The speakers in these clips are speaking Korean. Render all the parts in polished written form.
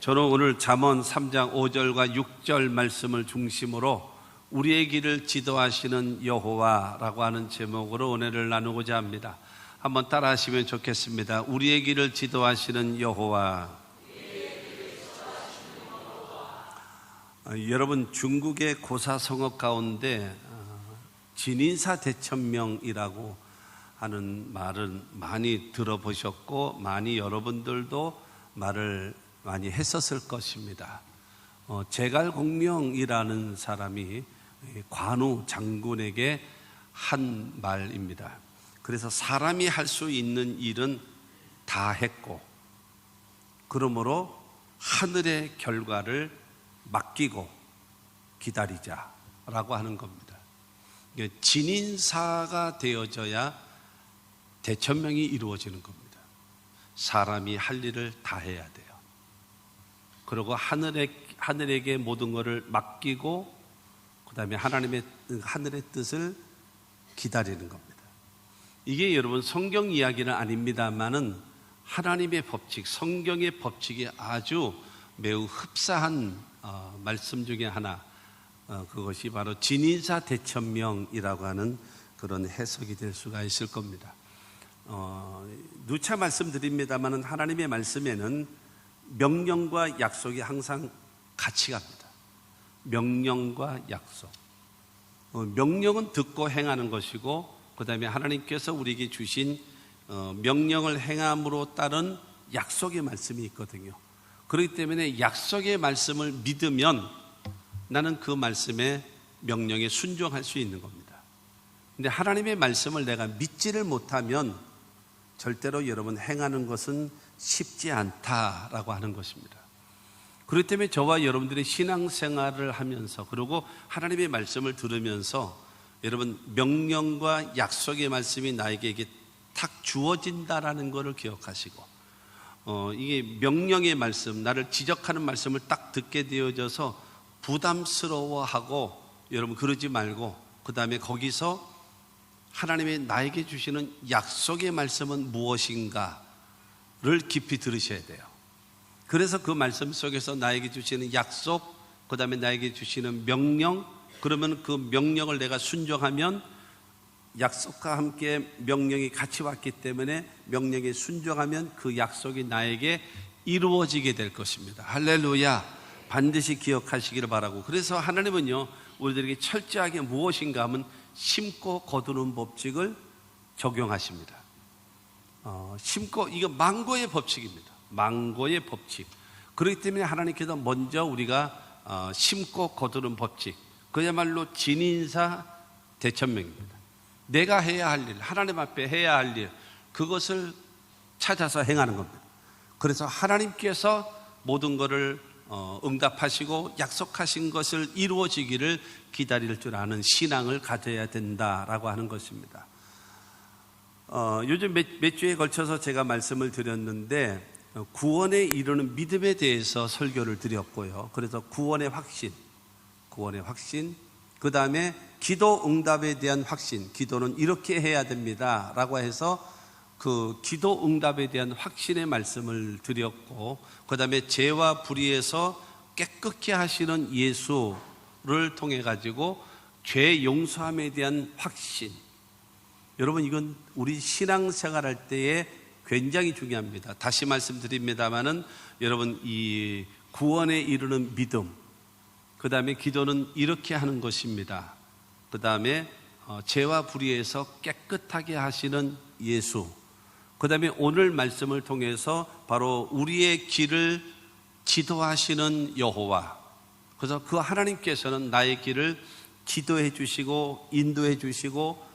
저는 오늘 잠언 3장 5절과 6절 말씀을 중심으로 우리의 길을 지도하시는 여호와라고 하는 제목으로 은혜를 나누고자 합니다. 한번 따라 하시면 좋겠습니다. 우리의 길을 지도하시는 여호와. 여러분, 중국의 고사성어 가운데 진인사 대천명이라고 하는 말은 많이 들어보셨고 많이 여러분들도 말을 많이 했었을 것입니다. 제갈공명이라는 사람이 관우 장군에게 한 말입니다. 그래서 사람이 할 수 있는 일은 다 했고, 그러므로 하늘의 결과를 맡기고 기다리자라고 하는 겁니다. 진인사가 되어져야 대천명이 이루어지는 겁니다. 사람이 할 일을 다 해야 돼요. 그리고 하늘에게 모든 것을 맡기고 그 다음에 하늘의 뜻을 기다리는 겁니다. 이게 여러분 성경 이야기는 아닙니다만은 하나님의 법칙, 성경의 법칙이 아주 매우 흡사한 말씀 중에 하나, 그것이 바로 진인사 대천명이라고 하는 그런 해석이 될 수가 있을 겁니다. 누차 말씀드립니다만은 하나님의 말씀에는 명령과 약속이 항상 같이 갑니다. 명령과 약속. 명령은 듣고 행하는 것이고, 그 다음에 하나님께서 우리에게 주신 명령을 행함으로 따른 약속의 말씀이 있거든요. 그렇기 때문에 약속의 말씀을 믿으면 나는 그 말씀의 명령에 순종할 수 있는 겁니다. 근데 하나님의 말씀을 내가 믿지를 못하면 절대로 여러분 행하는 것은 쉽지 않다라고 하는 것입니다. 그렇기 때문에 저와 여러분들의 신앙생활을 하면서, 그리고 하나님의 말씀을 들으면서 여러분 명령과 약속의 말씀이 나에게 이게 탁 주어진다라는 것을 기억하시고, 이게 명령의 말씀, 나를 지적하는 말씀을 딱 듣게 되어져서 부담스러워하고 여러분 그러지 말고, 그 다음에 거기서 하나님의 나에게 주시는 약속의 말씀은 무엇인가를 깊이 들으셔야 돼요. 그래서 그 말씀 속에서 나에게 주시는 약속, 그 다음에 나에게 주시는 명령, 그러면 그 명령을 내가 순종하면 약속과 함께 명령이 같이 왔기 때문에 명령에 순종하면 그 약속이 나에게 이루어지게 될 것입니다. 할렐루야. 반드시 기억하시기를 바라고, 그래서 하나님은요 우리들에게 철저하게 무엇인가 하면 심고 거두는 법칙을 적용하십니다. 심고, 이거 망고의 법칙입니다. 망고의 법칙. 그렇기 때문에 하나님께서 먼저 우리가 심고 거두는 법칙, 그야말로 진인사 대천명입니다. 내가 해야 할 일, 하나님 앞에 해야 할 일, 그것을 찾아서 행하는 겁니다. 그래서 하나님께서 모든 것을 응답하시고 약속하신 것을 이루어지기를 기다릴 줄 아는 신앙을 가져야 된다라고 하는 것입니다. 요즘 몇 주에 걸쳐서 제가 말씀을 드렸는데 구원에 이르는 믿음에 대해서 설교를 드렸고요. 그래서 구원의 확신, 그 다음에 기도 응답에 대한 확신, 기도는 이렇게 해야 됩니다 라고 해서 그 기도 응답에 대한 확신의 말씀을 드렸고, 그 다음에 죄와 불의에서 깨끗게 하시는 예수를 통해 가지고 죄 용서함에 대한 확신. 여러분, 이건 우리 신앙생활 할 때에 굉장히 중요합니다. 다시 말씀드립니다만은 여러분, 이 구원에 이르는 믿음, 그 다음에 기도는 이렇게 하는 것입니다. 그 다음에 죄와 불의에서 깨끗하게 하시는 예수, 그 다음에 오늘 말씀을 통해서 바로 우리의 길을 지도하시는 여호와. 그래서 그 하나님께서는 나의 길을 지도해 주시고 인도해 주시고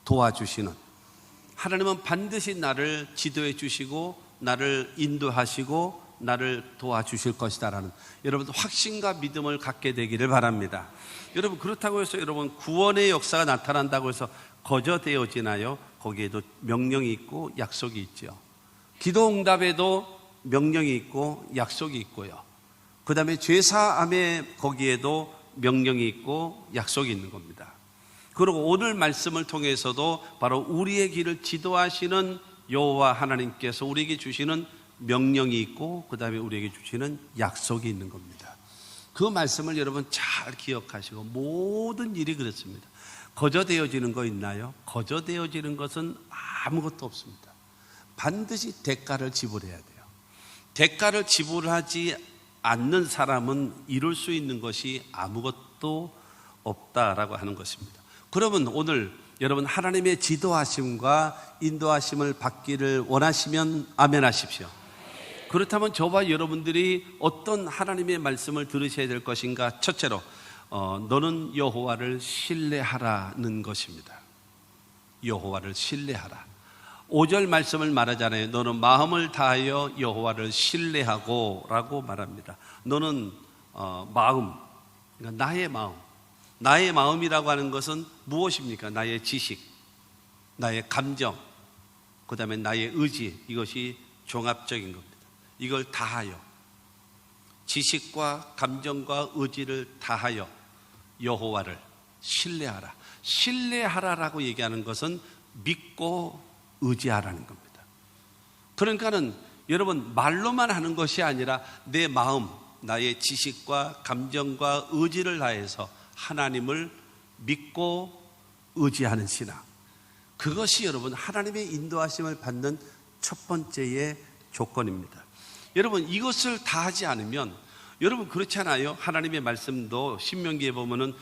도와주시는, 하나님은 반드시 나를 지도해 주시고 나를 인도하시고 나를 도와주실 것이다라는 여러분 확신과 믿음을 갖게 되기를 바랍니다. 여러분, 그렇다고 해서 여러분 구원의 역사가 나타난다고 해서 거저되어지나요? 거기에도 명령이 있고 약속이 있죠. 기도 응답에도 명령이 있고 약속이 있고요. 그 다음에 죄사함에 거기에도 명령이 있고 약속이 있는 겁니다. 그리고 오늘 말씀을 통해서도 바로 우리의 길을 지도하시는 여호와 하나님께서 우리에게 주시는 명령이 있고 그 다음에 우리에게 주시는 약속이 있는 겁니다. 그 말씀을 여러분 잘 기억하시고, 모든 일이 그렇습니다. 거저되어지는 거 있나요? 거저되어지는 것은 아무것도 없습니다. 반드시 대가를 지불해야 돼요. 대가를 지불하지 않는 사람은 이룰 수 있는 것이 아무것도 없다라고 하는 것입니다. 그러면 오늘 여러분 하나님의 지도하심과 인도하심을 받기를 원하시면 아멘 하십시오. 그렇다면 저와 여러분들이 어떤 하나님의 말씀을 들으셔야 될 것인가? 첫째로 너는 여호와를 신뢰하라는 것입니다. 여호와를 신뢰하라. 5절 말씀을 말하잖아요. 너는 마음을 다하여 여호와를 신뢰하고 라고 말합니다. 너는 마음, 그러니까 나의 마음. 나의 마음이라고 하는 것은 무엇입니까? 나의 지식, 나의 감정, 그 다음에 나의 의지, 이것이 종합적인 겁니다. 이걸 다하여, 지식과 감정과 의지를 다하여 여호와를 신뢰하라. 신뢰하라라고 얘기하는 것은 믿고 의지하라는 겁니다. 그러니까는 여러분 말로만 하는 것이 아니라 내 마음, 나의 지식과 감정과 의지를 다해서 하나님을 믿고 의지하는 신앙, 그것이 여러분 하나님의 인도하심을 받는 첫 번째의 조건입니다. 여러분 이것을 다 하지 않으면, 여러분 그렇잖아요. 하나님의 말씀도 신명기에 보면은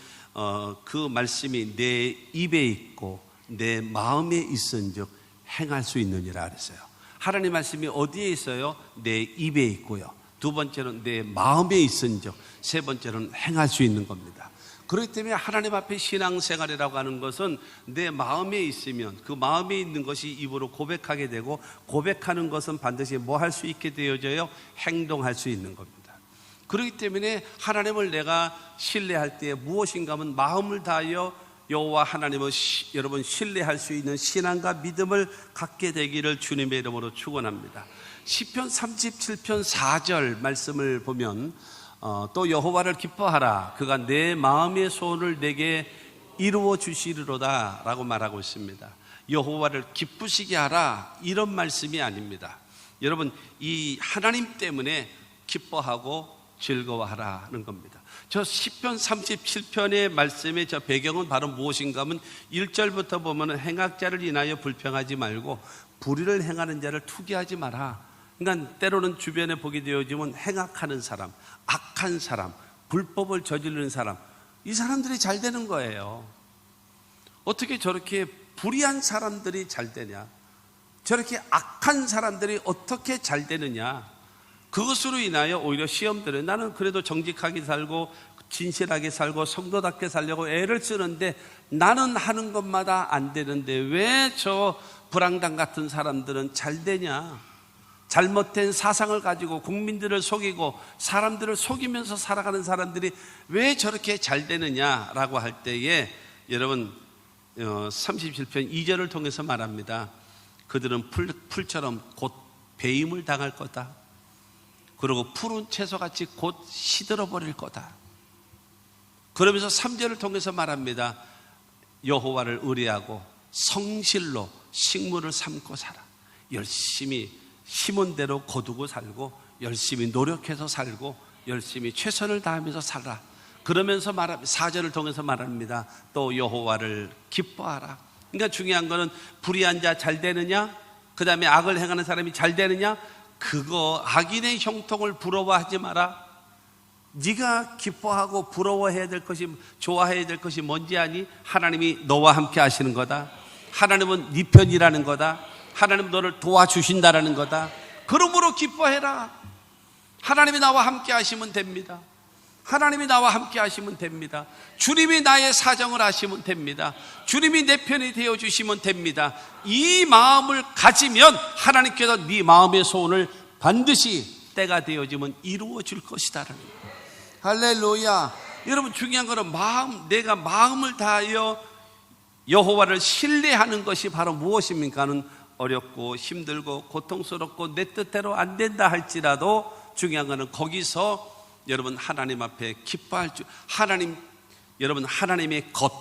그 말씀이 내 입에 있고 내 마음에 있은즉 행할 수 있느니라 그랬어요. 하나님 말씀이 어디에 있어요? 내 입에 있고요. 두 번째는 내 마음에 있은즉, 세 번째는 행할 수 있는 겁니다. 그렇기 때문에 하나님 앞에 신앙생활이라고 하는 것은 내 마음에 있으면 그 마음에 있는 것이 입으로 고백하게 되고, 고백하는 것은 반드시 뭐 할 수 있게 되어져요? 행동할 수 있는 겁니다. 그렇기 때문에 하나님을 내가 신뢰할 때 무엇인가 하면 마음을 다하여 여호와 하나님을 여러분 신뢰할 수 있는 신앙과 믿음을 갖게 되기를 주님의 이름으로 축원합니다. 시편 37편 4절 말씀을 보면 또 여호와를 기뻐하라, 그가 내 마음의 소원을 내게 이루어 주시리로다 라고 말하고 있습니다. 여호와를 기쁘시게 하라, 이런 말씀이 아닙니다. 여러분 이 하나님 때문에 기뻐하고 즐거워하라는 겁니다. 저 시편 37편의 말씀의 저 배경은 바로 무엇인가 하면 1절부터 보면 행악자를 인하여 불평하지 말고 불의를 행하는 자를 투기하지 마라. 그러니까 때로는 주변에 보게 되어지면 행악하는 사람, 악한 사람, 불법을 저지르는 사람, 이 사람들이 잘 되는 거예요. 어떻게 저렇게 불의한 사람들이 잘 되냐? 저렇게 악한 사람들이 어떻게 잘 되느냐? 그것으로 인하여 오히려 시험들은, 나는 그래도 정직하게 살고 진실하게 살고 성도답게 살려고 애를 쓰는데 나는 하는 것마다 안 되는데 왜 저 불황당 같은 사람들은 잘 되냐? 잘못된 사상을 가지고 국민들을 속이고 사람들을 속이면서 살아가는 사람들이 왜 저렇게 잘 되느냐라고 할 때에 여러분 37편 2절을 통해서 말합니다. 그들은 풀처럼 곧 배임을 당할 거다. 그리고 푸른 채소같이 곧 시들어버릴 거다. 그러면서 3절을 통해서 말합니다. 여호와를 의뢰하고 성실로 식물을 삼고 살아. 열심히 심은 대로 거두고 살고 열심히 노력해서 살고 열심히 최선을 다하면서 살아. 그러면서 4절을 통해서 말합니다. 또 여호와를 기뻐하라. 그러니까 중요한 거는 불의한 자 잘 되느냐, 그 다음에 악을 행하는 사람이 잘 되느냐, 그거 악인의 형통을 부러워하지 마라. 네가 기뻐하고 부러워해야 될 것이, 좋아해야 될 것이 뭔지 아니? 하나님이 너와 함께 하시는 거다. 하나님은 네 편이라는 거다. 하나님 너를 도와주신다라는 거다. 그러므로 기뻐해라. 하나님이 나와 함께 하시면 됩니다. 하나님이 나와 함께 하시면 됩니다. 주님이 나의 사정을 하시면 됩니다. 주님이 내 편이 되어주시면 됩니다. 이 마음을 가지면 하나님께서 네 마음의 소원을 반드시 때가 되어지면 이루어 줄 것이다라는 거예요. 할렐루야. 여러분 중요한 거는 내가 마음을 다하여 여호와를 신뢰하는 것이 바로 무엇입니까는 어렵고 힘들고 고통스럽고 내 뜻대로 안 된다 할지라도 중요한 거는 거기서 여러분 하나님 앞에 기뻐할 줄, 여러분 하나님의 것,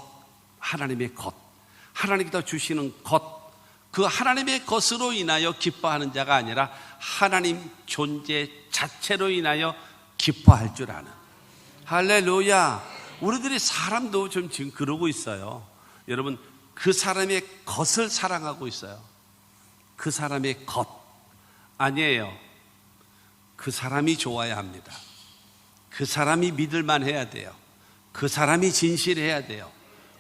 하나님께서 주시는 것, 그 하나님의 것으로 인하여 기뻐하는 자가 아니라 하나님 존재 자체로 인하여 기뻐할 줄 아는. 할렐루야. 우리들이 사람도 좀 지금 그러고 있어요. 여러분, 그 사람의 것을 사랑하고 있어요. 그 사람의 것 아니에요. 그 사람이 좋아야 합니다. 그 사람이 믿을만 해야 돼요. 그 사람이 진실해야 돼요.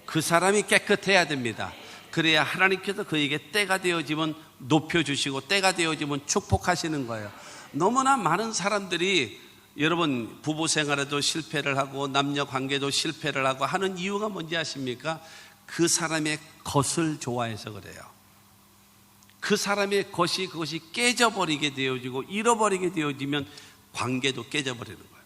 그 사람이 깨끗해야 됩니다. 그래야 하나님께서 그에게 때가 되어지면 높여주시고 때가 되어지면 축복하시는 거예요. 너무나 많은 사람들이 여러분 부부 생활에도 실패를 하고 남녀 관계도 실패를 하고 하는 이유가 뭔지 아십니까? 그 사람의 것을 좋아해서 그래요. 그 사람의 것이 그것이 깨져버리게 되어지고 잃어버리게 되어지면 관계도 깨져버리는 거예요.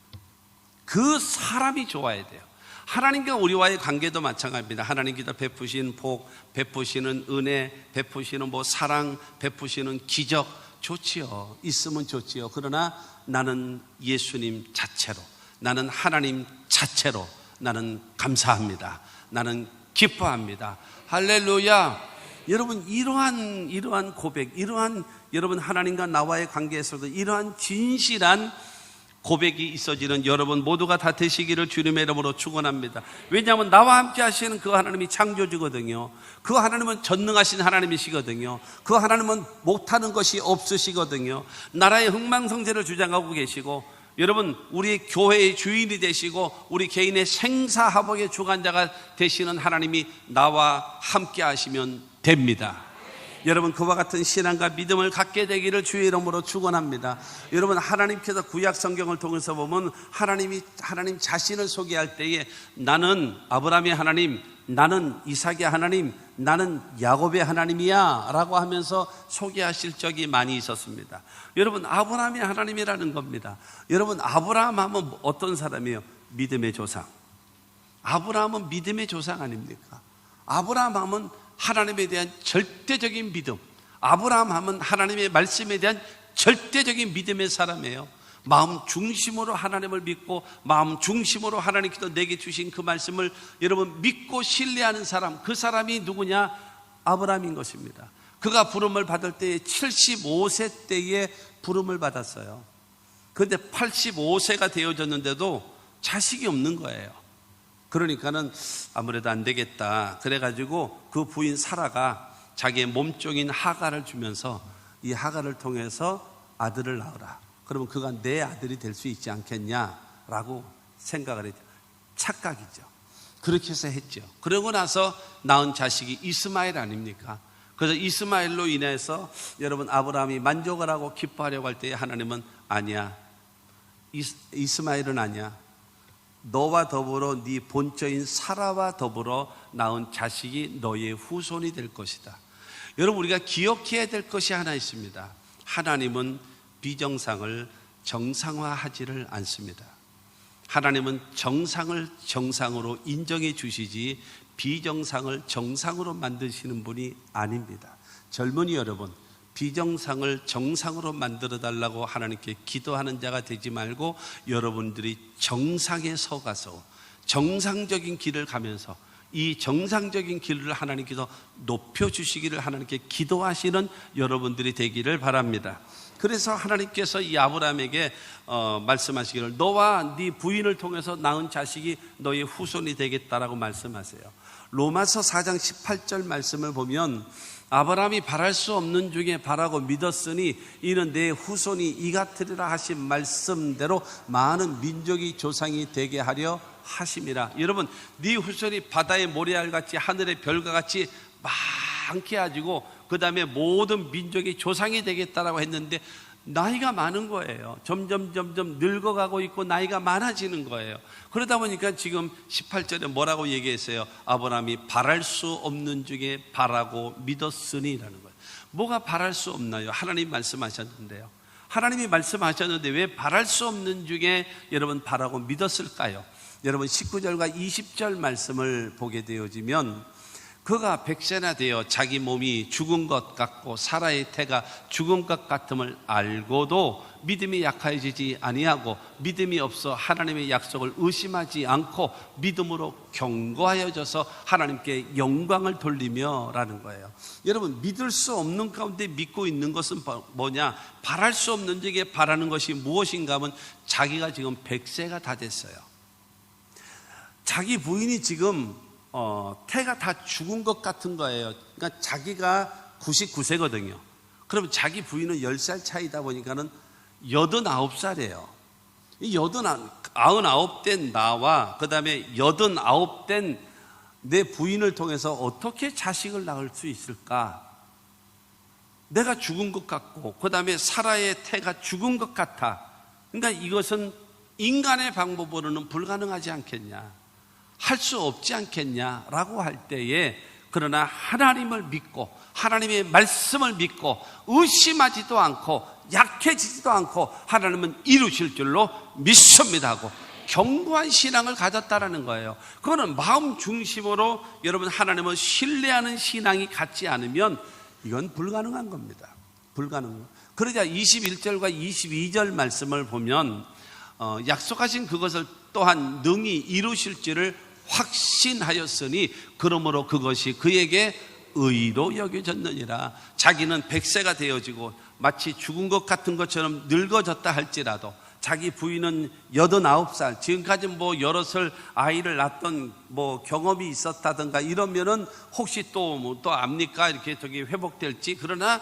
그 사람이 좋아야 돼요. 하나님과 우리와의 관계도 마찬가지입니다. 하나님께서 베푸신 복, 베푸시는 은혜, 베푸시는 사랑, 베푸시는 기적 좋지요. 있으면 좋지요. 그러나 나는 예수님 자체로, 나는 하나님 자체로 나는 감사합니다. 나는 기뻐합니다. 할렐루야. 여러분, 이러한 고백, 여러분 하나님과 나와의 관계에서도 이러한 진실한 고백이 있어지는 여러분 모두가 다 되시기를 주님의 이름으로 축원합니다. 왜냐하면 나와 함께 하시는 그 하나님이 창조주거든요. 그 하나님은 전능하신 하나님이시거든요. 그 하나님은 못하는 것이 없으시거든요. 나라의 흥망성쇠를 주장하고 계시고, 여러분 우리 교회의 주인이 되시고 우리 개인의 생사화복의 주관자가 되시는 하나님이 나와 함께 하시면 됩니다. 여러분 그와 같은 신앙과 믿음을 갖게 되기를 주의 이름으로 축원합니다. 여러분 하나님께서 구약 성경을 통해서 보면 하나님 자신을 소개할 때에 나는 아브라함의 하나님, 나는 이삭의 하나님, 나는 야곱의 하나님이야 라고 하면서 소개하실 적이 많이 있었습니다. 여러분 아브라함의 하나님이라는 겁니다. 여러분 아브라함 하면 어떤 사람이에요? 믿음의 조상. 아브라함은 믿음의 조상 아닙니까? 아브라함 하면 하나님에 대한 절대적인 믿음, 아브라함 하면 하나님의 말씀에 대한 절대적인 믿음의 사람이에요. 마음 중심으로 하나님을 믿고 마음 중심으로 하나님께서 내게 주신 그 말씀을 여러분 믿고 신뢰하는 사람, 그 사람이 누구냐? 아브라함인 것입니다. 그가 부름을 받을 때에 75세 때에 부름을 받았어요. 그런데 85세가 되어졌는데도 자식이 없는 거예요. 그러니까는 아무래도 안 되겠다. 그래가지고 그 부인 사라가 자기의 몸종인 하갈을 주면서 이 하갈을 통해서 아들을 낳으라. 그러면 그가 내 아들이 될 수 있지 않겠냐라고 생각을 했죠. 착각이죠. 그렇게 해서 했죠. 그러고 나서 낳은 자식이 이스마엘 아닙니까? 그래서 이스마엘로 인해서 여러분 아브라함이 만족을 하고 기뻐하려고 할 때에 하나님은 아니야. 이스마엘은 아니야. 너와 더불어 네 본처인 사라와 더불어 낳은 자식이 너의 후손이 될 것이다. 여러분 우리가 기억해야 될 것이 하나 있습니다. 하나님은 비정상을 정상화하지를 않습니다. 하나님은 정상을 정상으로 인정해 주시지 비정상을 정상으로 만드시는 분이 아닙니다. 젊은이 여러분, 비정상을 정상으로 만들어 달라고 하나님께 기도하는 자가 되지 말고 여러분들이 정상에 서가서 정상적인 길을 가면서 이 정상적인 길을 하나님께서 높여주시기를 하나님께 기도하시는 여러분들이 되기를 바랍니다. 그래서 하나님께서 이 아브라함에게 말씀하시기를 너와 네 부인을 통해서 낳은 자식이 너의 후손이 되겠다라고 말씀하세요. 로마서 4장 18절 말씀을 보면 아브라함이 바랄 수 없는 중에 바라고 믿었으니 이는 내 후손이 이 같으리라 하신 말씀대로 많은 민족이 조상이 되게 하려 하심이라. 여러분 네 후손이 바다의 모래알같이 하늘의 별과 같이 많게 가지고 그 다음에 모든 민족이 조상이 되겠다라고 했는데 나이가 많은 거예요. 점점 늙어가고 있고 나이가 많아지는 거예요. 그러다 보니까 지금 18절에 뭐라고 얘기했어요? 아브라함이 바랄 수 없는 중에 바라고 믿었으니라는 거예요. 뭐가 바랄 수 없나요? 하나님 말씀하셨는데요. 하나님이 말씀하셨는데 왜 바랄 수 없는 중에 여러분 바라고 믿었을까요? 여러분 19절과 20절 말씀을 보게 되어지면 그가 100세나 되어 자기 몸이 죽은 것 같고 사라의 태가 죽은 것 같음을 알고도 믿음이 약해지지 아니하고 믿음이 없어 하나님의 약속을 의심하지 않고 믿음으로 견고하여져서 하나님께 영광을 돌리며 라는 거예요. 여러분, 믿을 수 없는 가운데 믿고 있는 것은 뭐냐? 바랄 수 없는 적에 바라는 것이 무엇인가 하면 자기가 지금 100세가 다 됐어요. 자기 부인이 지금 태가 다 죽은 것 같은 거예요. 그러니까 자기가 99세거든요. 그러면 자기 부인은 10살 차이다 보니까는 89살이에요. 이 99된 나와 그 다음에 89된 내 부인을 통해서 어떻게 자식을 낳을 수 있을까? 내가 죽은 것 같고 그 다음에 사라의 태가 죽은 것 같아. 그러니까 이것은 인간의 방법으로는 불가능하지 않겠냐, 할 수 없지 않겠냐라고 할 때에, 그러나 하나님을 믿고 하나님의 말씀을 믿고 의심하지도 않고 약해지지도 않고 하나님은 이루실 줄로 믿습니다 하고 견고한 신앙을 가졌다라는 거예요. 그거는 마음 중심으로 여러분 하나님을 신뢰하는 신앙이 갖지 않으면 이건 불가능한 겁니다. 불가능. 그러자 21절과 22절 말씀을 보면 약속하신 그것을 또한 능히 이루실지를 확신하였으니 그러므로 그것이 그에게 의로 여겨졌느니라. 자기는 100세가 되어지고 마치 죽은 것 같은 것처럼 늙어졌다 할지라도 자기 부인은 89살, 지금까지 여럿을 아이를 낳던 경험이 있었다든가 이러면은 혹시 또 압니까? 이렇게 회복될지. 그러나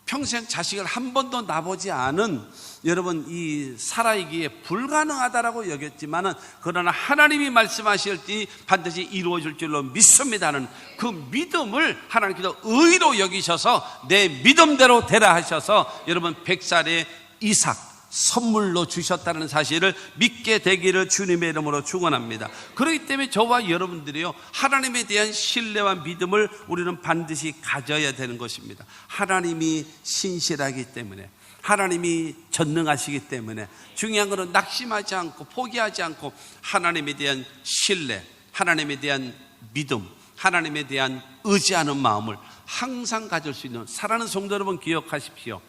평생 자식을 한 번도 낳아보지 않은 여러분 이 사라이기에 불가능하다라고 여겼지만은, 그러나 하나님이 말씀하실지 반드시 이루어질 줄로 믿습니다는 그 믿음을 하나님께서 의로 여기셔서 내 믿음대로 되라 하셔서 여러분 100살의 이삭 선물로 주셨다는 사실을 믿게 되기를 주님의 이름으로 축원합니다. 그렇기 때문에 저와 여러분들이요, 하나님에 대한 신뢰와 믿음을 우리는 반드시 가져야 되는 것입니다. 하나님이 신실하기 때문에, 하나님이 전능하시기 때문에 중요한 것은 낙심하지 않고 포기하지 않고 하나님에 대한 신뢰, 하나님에 대한 믿음, 하나님에 대한 의지하는 마음을 항상 가질 수 있는, 사랑하는 성도 여러분 기억하십시오.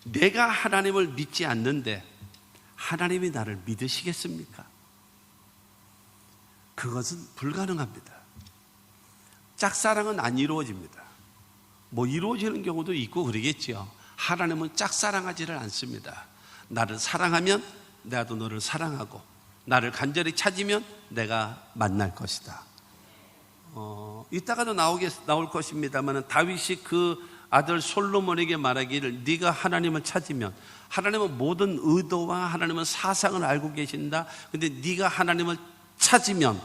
내가 하나님을 믿지 않는데 하나님이 나를 믿으시겠습니까? 그것은 불가능합니다. 짝사랑은 안 이루어집니다. 이루어지는 경우도 있고 그러겠지요. 하나님은 짝사랑하지를 않습니다. 나를 사랑하면 나도 너를 사랑하고, 나를 간절히 찾으면 내가 만날 것이다. 이따가도 나올 것입니다만 다윗이 그 아들 솔로몬에게 말하기를, 네가 하나님을 찾으면, 하나님은 모든 의도와 하나님은 사상을 알고 계신다. 근데 네가 하나님을 찾으면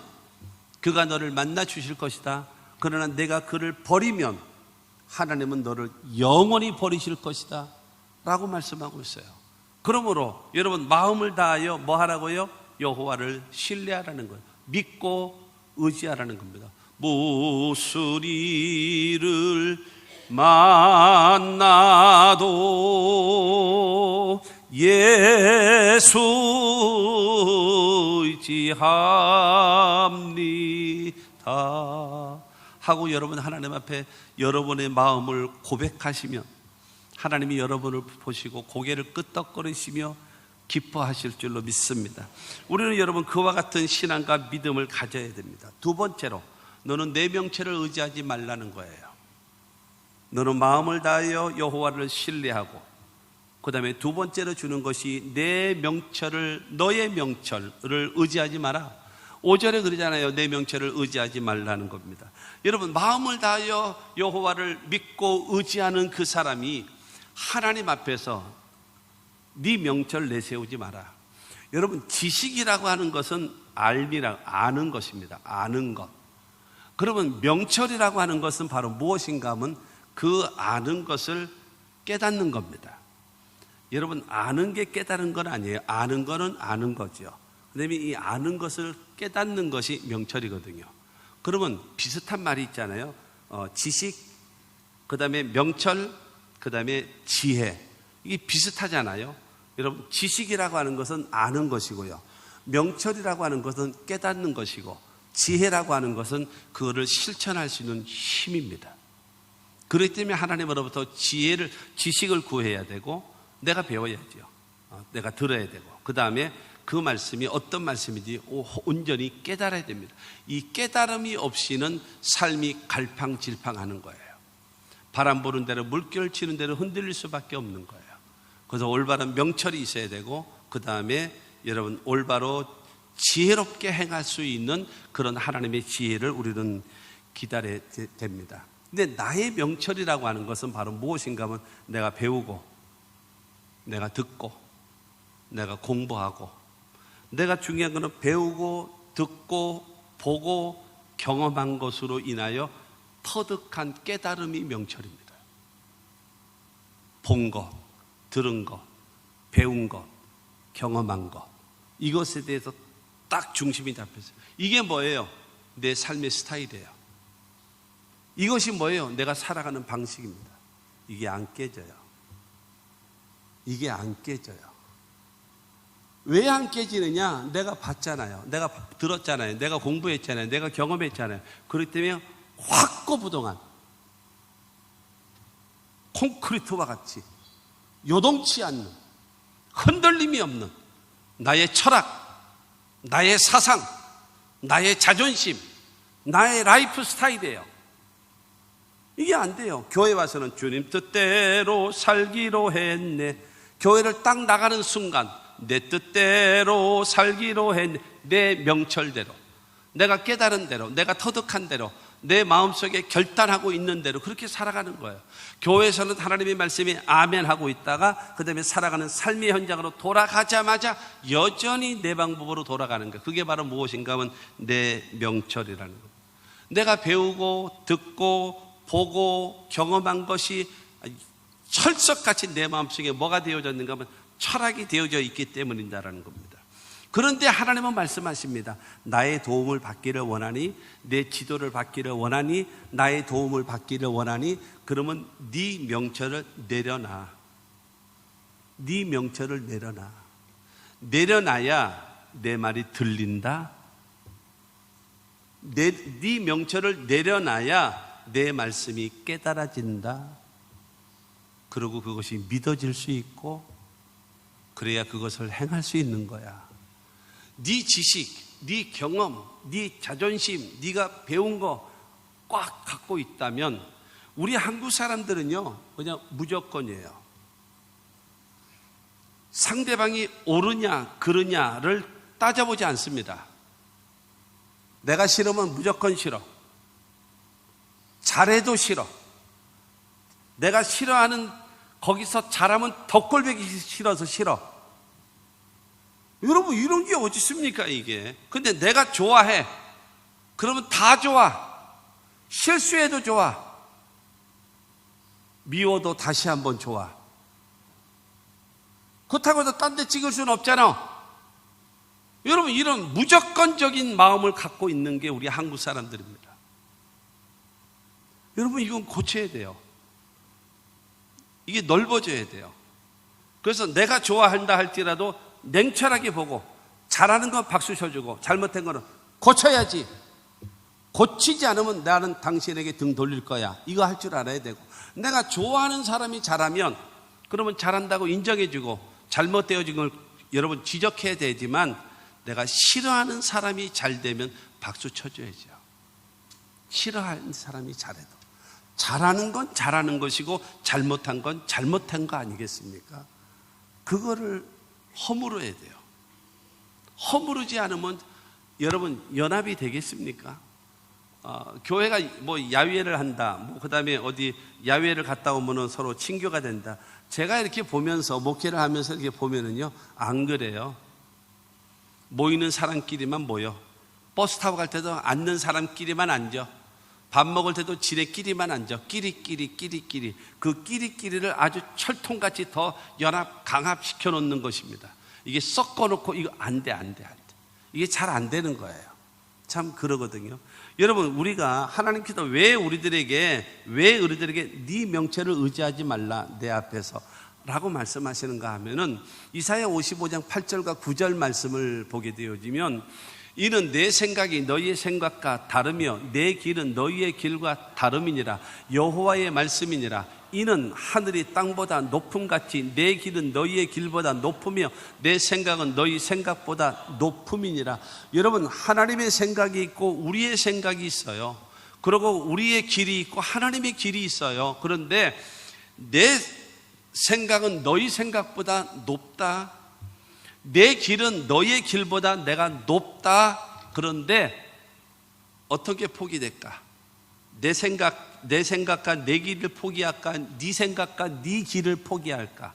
그가 너를 만나 주실 것이다. 그러나 내가 그를 버리면 하나님은 너를 영원히 버리실 것이다 라고 말씀하고 있어요. 그러므로 여러분 마음을 다하여 뭐 하라고요? 여호와를 신뢰하라는 거예요. 믿고 의지하라는 겁니다. 무슨 일을 만나도 예수 의지합니다 하고 여러분 하나님 앞에 여러분의 마음을 고백하시면 하나님이 여러분을 보시고 고개를 끄덕거리시며 기뻐하실 줄로 믿습니다. 우리는 여러분 그와 같은 신앙과 믿음을 가져야 됩니다. 두 번째로, 너는 내 명체를 의지하지 말라는 거예요. 너는 마음을 다하여 여호와를 신뢰하고, 그 다음에 두 번째로 주는 것이 내 명철을, 너의 명철을 의지하지 마라. 5절에 그러잖아요. 내 명철을 의지하지 말라는 겁니다. 여러분 마음을 다하여 여호와를 믿고 의지하는 그 사람이 하나님 앞에서 네 명철 내세우지 마라. 여러분 지식이라고 하는 것은 아는 것입니다. 아는 것. 그러면 명철이라고 하는 것은 바로 무엇인가 하면 그 아는 것을 깨닫는 겁니다. 여러분 아는 게 깨달은 건 아니에요. 아는 거는 아는 거죠. 그다음에 이 아는 것을 깨닫는 것이 명철이거든요. 그러면 비슷한 말이 있잖아요. 지식, 그 다음에 명철, 그 다음에 지혜. 이게 비슷하잖아요. 여러분 지식이라고 하는 것은 아는 것이고요, 명철이라고 하는 것은 깨닫는 것이고, 지혜라고 하는 것은 그거를 실천할 수 있는 힘입니다. 그렇기 때문에 하나님으로부터 지식을 구해야 되고, 내가 배워야죠. 내가 들어야 되고, 그 다음에 그 말씀이 어떤 말씀인지 온전히 깨달아야 됩니다. 이 깨달음이 없이는 삶이 갈팡질팡하는 거예요. 바람 부는 대로, 물결 치는 대로 흔들릴 수밖에 없는 거예요. 그래서 올바른 명철이 있어야 되고, 그 다음에 여러분 올바로 지혜롭게 행할 수 있는 그런 하나님의 지혜를 우리는 기다려야 됩니다. 근데 나의 명철이라고 하는 것은 바로 무엇인가 하면, 내가 배우고, 내가 듣고, 내가 공부하고, 내가 중요한 것은 배우고 듣고 보고 경험한 것으로 인하여 터득한 깨달음이 명철입니다. 본 것, 들은 것, 배운 것, 경험한 것, 이것에 대해서 딱 중심이 잡혔어요. 이게 뭐예요? 내 삶의 스타일이에요. 이것이 뭐예요? 내가 살아가는 방식입니다. 이게 안 깨져요. 이게 안 깨져요. 왜 안 깨지느냐? 내가 봤잖아요. 내가 들었잖아요. 내가 공부했잖아요. 내가 경험했잖아요. 그렇기 때문에 확고부동한 콘크리트와 같이 요동치 않는, 흔들림이 없는 나의 철학, 나의 사상, 나의 자존심, 나의 라이프 스타일이에요. 이게 안 돼요. 교회 와서는 주님 뜻대로 살기로 했네. 교회를 딱 나가는 순간 내 뜻대로 살기로 했네. 내 명철대로, 내가 깨달은 대로, 내가 터득한 대로, 내 마음속에 결단하고 있는 대로 그렇게 살아가는 거예요. 교회에서는 하나님의 말씀이 아멘 하고 있다가 그 다음에 살아가는 삶의 현장으로 돌아가자마자 여전히 내 방법으로 돌아가는 거예요. 그게 바로 무엇인가 하면 내 명철이라는 거예요. 내가 배우고 듣고 보고 경험한 것이 철석같이 내 마음속에 뭐가 되어졌는가 하면 철학이 되어져 있기 때문이다라는 겁니다. 그런데 하나님은 말씀하십니다. 나의 도움을 받기를 원하니, 내 지도를 받기를 원하니, 나의 도움을 받기를 원하니, 그러면 네 명철을 내려놔. 네 명철을 내려놔. 내려놔야 내 말이 들린다. 네 명철을 내려놔야 내 말씀이 깨달아진다. 그리고 그것이 믿어질 수 있고, 그래야 그것을 행할 수 있는 거야. 네 지식, 네 경험, 네 자존심, 네가 배운 거 꽉 갖고 있다면, 우리 한국 사람들은요 그냥 무조건이에요. 상대방이 옳으냐 그르냐를 따져보지 않습니다. 내가 싫으면 무조건 싫어. 잘해도 싫어. 내가 싫어하는 거기서 잘하면 더 꼴보기 싫어서 싫어. 여러분, 이런 게 어디 있습니까 이게? 근데 내가 좋아해. 그러면 다 좋아. 실수해도 좋아. 미워도 다시 한번 좋아. 그렇다고 해서 딴 데 찍을 수는 없잖아. 여러분, 이런 무조건적인 마음을 갖고 있는 게 우리 한국 사람들입니다. 여러분, 이건 고쳐야 돼요. 이게 넓어져야 돼요. 그래서 내가 좋아한다 할지라도 냉철하게 보고, 잘하는 건 박수 쳐주고 잘못된 거는 고쳐야지. 고치지 않으면 나는 당신에게 등 돌릴 거야. 이거 할 줄 알아야 되고, 내가 좋아하는 사람이 잘하면 그러면 잘한다고 인정해주고, 잘못되어진 걸 여러분 지적해야 되지만, 내가 싫어하는 사람이 잘 되면 박수 쳐줘야죠. 싫어하는 사람이 잘해도 잘하는 건 잘하는 것이고 잘못한 건 잘못한 거 아니겠습니까? 그거를 허물어야 돼요. 허무르지 않으면 여러분 연합이 되겠습니까? 교회가 뭐 야외를 한다, 그 다음에 어디 야외를 갔다 오면은 서로 친교가 된다. 제가 이렇게 보면서, 목회를 하면서 이렇게 보면은요, 안 그래요. 모이는 사람끼리만 모여. 버스 타고 갈 때도 앉는 사람끼리만 앉아. 밥 먹을 때도 지네끼리만 앉아. 끼리끼리. 그 끼리끼리를 아주 철통같이 더 연합, 강합시켜 놓는 것입니다. 이게 섞어놓고 이거 안 돼. 이게 잘 안 되는 거예요. 참 그러거든요. 여러분, 우리가 하나님께서 왜 우리들에게 네 명철을 의지하지 말라 내 앞에서 라고 말씀하시는가 하면은, 이사야 55장 8절과 9절 말씀을 보게 되어지면, 이는 내 생각이 너희의 생각과 다르며 내 길은 너희의 길과 다름이니라. 여호와의 말씀이니라. 이는 하늘이 땅보다 높음같이 내 길은 너희의 길보다 높으며 내 생각은 너희 생각보다 높음이니라. 여러분, 하나님의 생각이 있고 우리의 생각이 있어요. 그리고 우리의 길이 있고 하나님의 길이 있어요. 그런데 내 생각은 너희 생각보다 높다. 내 길은 너희의 길보다 내가 높다. 그런데 어떻게 포기될까? 내 생각과 내 길을 포기할까? 네 생각과 네 길을 포기할까?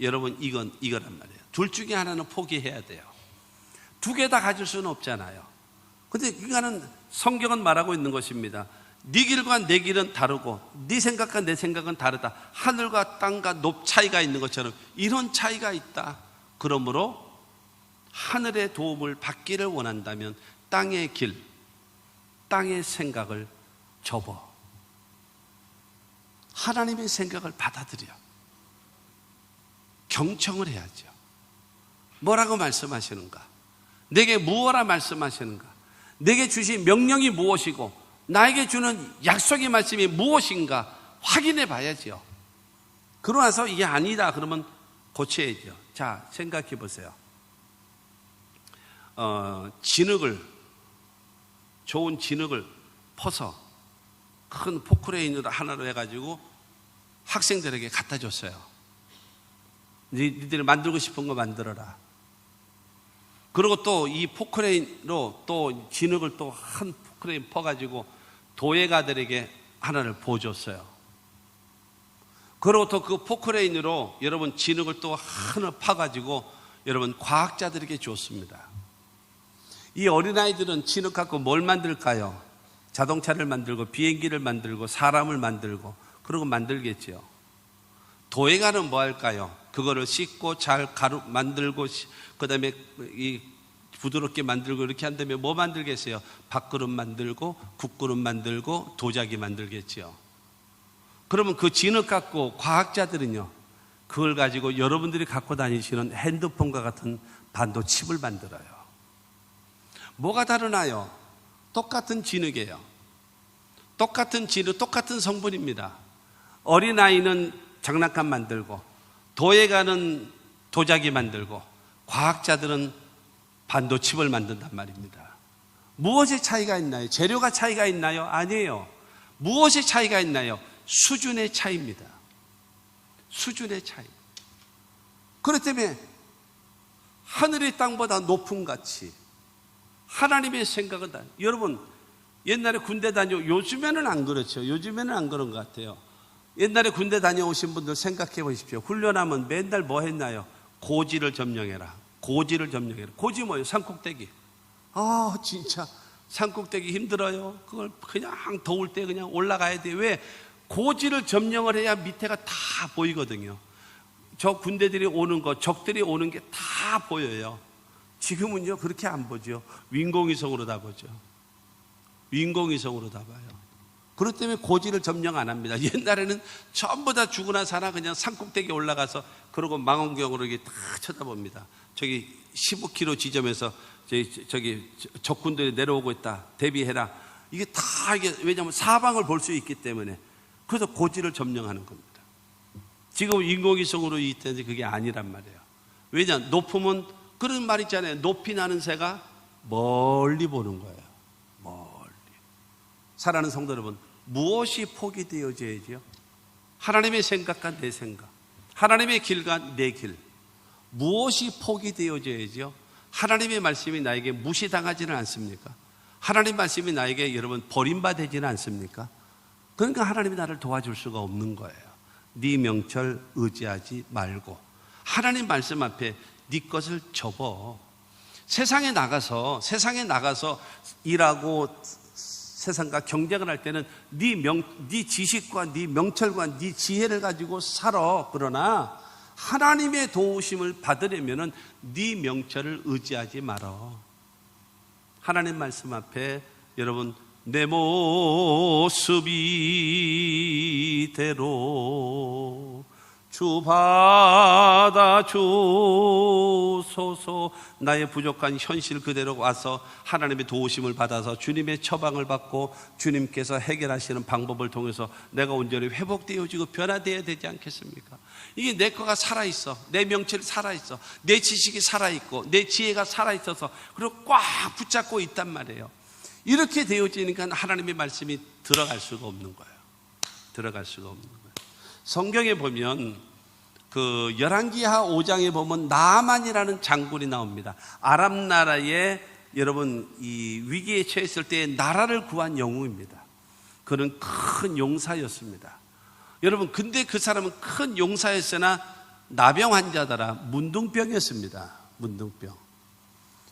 여러분, 이거란 말이에요. 둘 중에 하나는 포기해야 돼요. 두 개 다 가질 수는 없잖아요. 근데 이거는 성경은 말하고 있는 것입니다. 네 길과 내 길은 다르고 네 생각과 내 생각은 다르다. 하늘과 땅과 높 차이가 있는 것처럼 이런 차이가 있다. 그러므로 하늘의 도움을 받기를 원한다면 땅의 길, 땅의 생각을 접어 하나님의 생각을 받아들여 경청을 해야죠. 뭐라고 말씀하시는가? 내게 무엇라 말씀하시는가? 내게 주신 명령이 무엇이고 나에게 주는 약속의 말씀이 무엇인가 확인해 봐야죠. 그러고 나서 이게 아니다 그러면 고쳐야죠. 자, 생각해 보세요. 좋은 진흙을 퍼서 큰 포크레인으로 하나로 해가지고 학생들에게 갖다 줬어요. 니들이 만들고 싶은 거 만들어라. 그리고 또 이 포크레인으로 또 진흙을 또 한 포크레인 퍼가지고 도예가들에게 하나를 보여줬어요. 그리고 또 그 포크레인으로 여러분 진흙을 또 하나 파가지고 여러분 과학자들에게 줬습니다. 이 어린아이들은 진흙 갖고 뭘 만들까요? 자동차를 만들고 비행기를 만들고 사람을 만들고 그러고 만들겠죠. 도예가는 뭐 할까요? 그거를 씻고 잘 만들고 그 다음에 이 부드럽게 만들고 이렇게 한 다음에 뭐 만들겠어요? 밥그릇 만들고 국그릇 만들고 도자기 만들겠죠. 그러면 그 진흙 갖고 과학자들은요, 그걸 가지고 여러분들이 갖고 다니시는 핸드폰과 같은 반도칩을 만들어요. 뭐가 다르나요? 똑같은 진흙이에요. 똑같은 진흙, 똑같은 성분입니다. 어린아이는 장난감 만들고 도예가는 도자기 만들고 과학자들은 반도칩을 만든단 말입니다. 무엇의 차이가 있나요? 재료가 차이가 있나요? 아니에요. 무엇의 차이가 있나요? 수준의 차이입니다. 수준의 차이. 그렇기 때문에 하늘의 땅보다 높음 같이 하나님의 생각은 다. 여러분, 옛날에 군대 요즘에는 안 그렇죠. 요즘에는 안 그런 것 같아요. 옛날에 군대 다녀오신 분들 생각해 보십시오. 훈련하면 맨날 뭐 했나요? 고지를 점령해라. 고지를 점령해라. 고지 뭐예요? 산꼭대기. 아, 진짜 산꼭대기 힘들어요. 그걸 그냥 더울 때 그냥 올라가야 돼. 왜? 고지를 점령을 해야 밑에가 다 보이거든요. 저 군대들이 오는 거, 적들이 오는 게 다 보여요. 지금은요, 그렇게 안 보죠. 윈공위성으로 다 보죠. 윈공위성으로 다 봐요. 그렇기 때문에 고지를 점령 안 합니다. 옛날에는 전부 다 죽으나 사나 그냥 산꼭대기에 올라가서 그러고 망원경으로 이렇게 다 쳐다봅니다. 저기 15km 지점에서 저기 적군들이 내려오고 있다. 대비해라. 이게 다 이게 왜냐하면 사방을 볼 수 있기 때문에 그래서 고지를 점령하는 겁니다. 지금 인공위성으로 있는데 그게 아니란 말이에요. 왜냐? 높으면 그런 말 있잖아요. 높이 나는 새가 멀리 보는 거예요. 멀리. 사랑하는 성도 여러분, 무엇이 포기되어져야죠? 하나님의 생각과 내 생각, 하나님의 길과 내 길. 무엇이 포기되어져야죠? 하나님의 말씀이 나에게 무시당하지는 않습니까? 하나님 말씀이 나에게 여러분 버림받지는 않습니까? 그러니까 하나님이 나를 도와줄 수가 없는 거예요. 네 명철 의지하지 말고 하나님 말씀 앞에 네 것을 접어. 세상에 나가서 일하고 세상과 경쟁을 할 때는 네 지식과 네 명철과 네 지혜를 가지고 살아. 그러나 하나님의 도우심을 받으려면은 네 명철을 의지하지 말아. 하나님 말씀 앞에 여러분 내 모습 이대로 주 받아주소서. 나의 부족한 현실 그대로 와서 하나님의 도우심을 받아서 주님의 처방을 받고 주님께서 해결하시는 방법을 통해서 내가 온전히 회복되어지고 변화되어야 되지 않겠습니까? 이게 내 거가 살아있어, 내 명철이 살아있어, 내 지식이 살아있고 내 지혜가 살아있어서 그리고 꽉 붙잡고 있단 말이에요. 이렇게 되어지니까 하나님의 말씀이 들어갈 수가 없는 거예요. 들어갈 수가 없는 거예요. 성경에 보면 그 열왕기하 5장에 보면 나만이라는 장군이 나옵니다. 아람 나라에 여러분 이 위기에 처했을 때 나라를 구한 영웅입니다. 그는 큰 용사였습니다. 여러분 근데 그 사람은 큰 용사였으나 나병 환자더라. 문둥병이었습니다. 문둥병.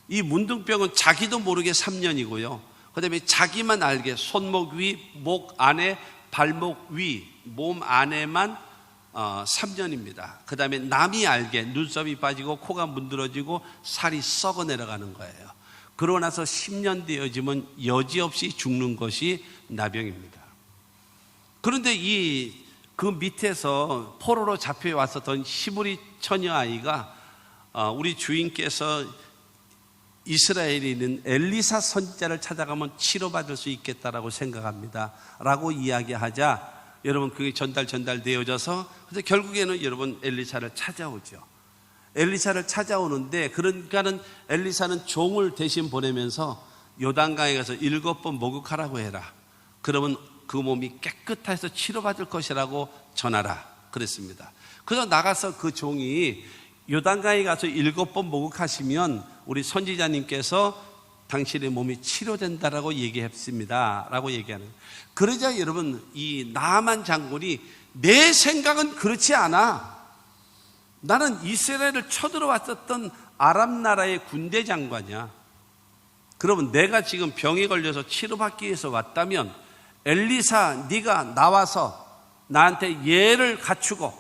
이 문둥병은 자기도 모르게 3년이고요. 그 다음에 자기만 알게 손목 위, 목 안에, 발목 위, 몸 안에만 3년입니다. 그 다음에 남이 알게 눈썹이 빠지고 코가 문드러지고 살이 썩어 내려가는 거예요. 그러고 나서 10년 되어지면 여지없이 죽는 것이 나병입니다. 그런데 그 밑에서 포로로 잡혀왔었던 히브리 처녀 아이가 우리 주인께서 이스라엘에 있는 엘리사 선지자를 찾아가면 치료받을 수 있겠다라고 생각합니다 라고 이야기하자 여러분 그게 전달되어져서 그래서 결국에는 여러분 엘리사를 찾아오죠. 엘리사를 찾아오는데 그러니까는 엘리사는 종을 대신 보내면서 요단강에 가서 7번 목욕하라고 해라. 그러면 그 몸이 깨끗해서 치료받을 것이라고 전하라 그랬습니다. 그래서 나가서 그 종이 요단강에 가서 7번 목욕하시면 우리 선지자님께서 당신의 몸이 치료된다라고 얘기했습니다 라고 얘기하는 거예요. 그러자 여러분 이 나만 장군이 내 생각은 그렇지 않아. 나는 이스라엘을 쳐들어왔었던 아람 나라의 군대 장관이야. 그러면 내가 지금 병에 걸려서 치료받기 위해서 왔다면 엘리사 네가 나와서 나한테 예를 갖추고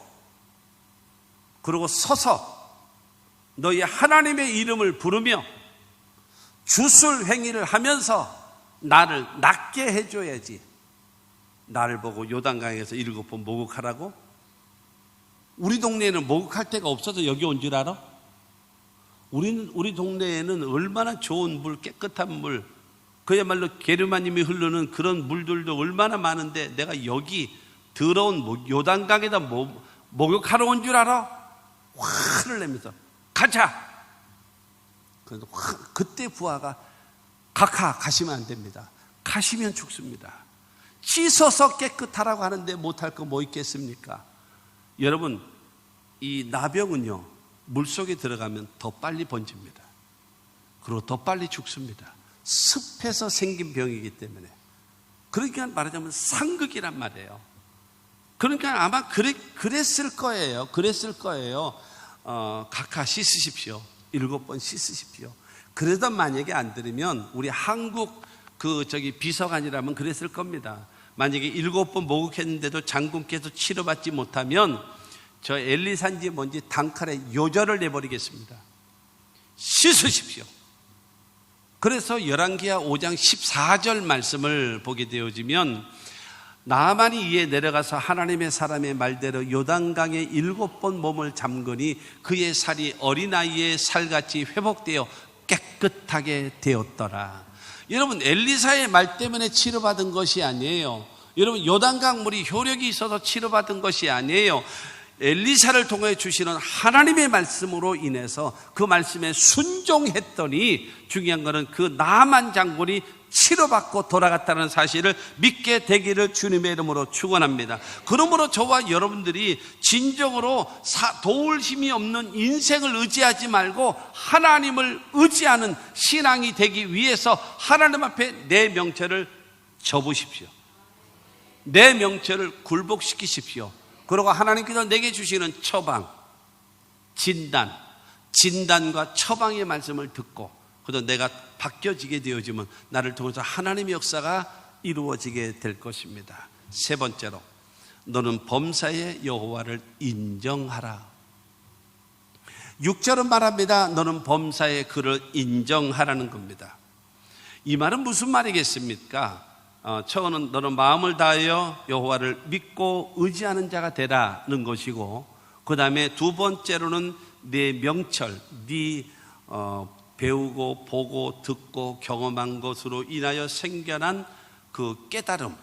그리고 서서 너희 하나님의 이름을 부르며 주술 행위를 하면서 나를 낫게 해줘야지. 나를 보고 요단강에서 7번 목욕하라고? 우리 동네에는 목욕할 데가 없어서 여기 온 줄 알아? 우리 동네에는 얼마나 좋은 물, 깨끗한 물, 그야말로 게르마님이 흐르는 그런 물들도 얼마나 많은데 내가 여기 더러운 요단강에다 목욕하러 온 줄 알아? 화를 내면서 가자. 그래서 그때 부하가 가시면 안 됩니다. 가시면 죽습니다. 씻어서 깨끗하라고 하는데 못할 거 뭐 있겠습니까? 여러분 이 나병은요 물속에 들어가면 더 빨리 번집니다. 그리고 더 빨리 죽습니다. 습해서 생긴 병이기 때문에. 그러니까 말하자면 상극이란 말이에요. 그러니까 아마 그랬을 거예요. 각하 씻으십시오. 7번 씻으십시오. 그러다 만약에 안 들으면 우리 한국 비서관이라면 그랬을 겁니다. 만약에 7번 목욕했는데도 장군께서 치료받지 못하면 저 엘리사인지 뭔지 단칼에 요절을 내버리겠습니다. 씻으십시오. 그래서 열왕기하 5장 14절 말씀을 보게 되어지면 나만이 이에 내려가서 하나님의 사람의 말대로 요단강에 7번 몸을 잠그니 그의 살이 어린아이의 살같이 회복되어 깨끗하게 되었더라. 여러분 엘리사의 말 때문에 치료받은 것이 아니에요. 여러분 요단강 물이 효력이 있어서 치료받은 것이 아니에요. 엘리사를 통해 주시는 하나님의 말씀으로 인해서 그 말씀에 순종했더니 중요한 것은 그 나만 장군이 치료받고 돌아갔다는 사실을 믿게 되기를 주님의 이름으로 축원합니다. 그러므로 저와 여러분들이 진정으로 도울 힘이 없는 인생을 의지하지 말고 하나님을 의지하는 신앙이 되기 위해서 하나님 앞에 내 명철을 접으십시오. 내 명철을 굴복시키십시오. 그리고 하나님께서 내게 주시는 처방, 진단과 처방의 말씀을 듣고 그래서 내가 바뀌어지게 되어지면 나를 통해서 하나님의 역사가 이루어지게 될 것입니다. 세 번째로 너는 범사의 여호와를 인정하라. 6절은 말합니다. 너는 범사의 그를 인정하라는 겁니다. 이 말은 무슨 말이겠습니까? 처음은 너는 마음을 다하여 여호와를 믿고 의지하는 자가 되라는 것이고 그 다음에 두 번째로는 네 명철, 네 배우고 보고 듣고 경험한 것으로 인하여 생겨난 그 깨달음,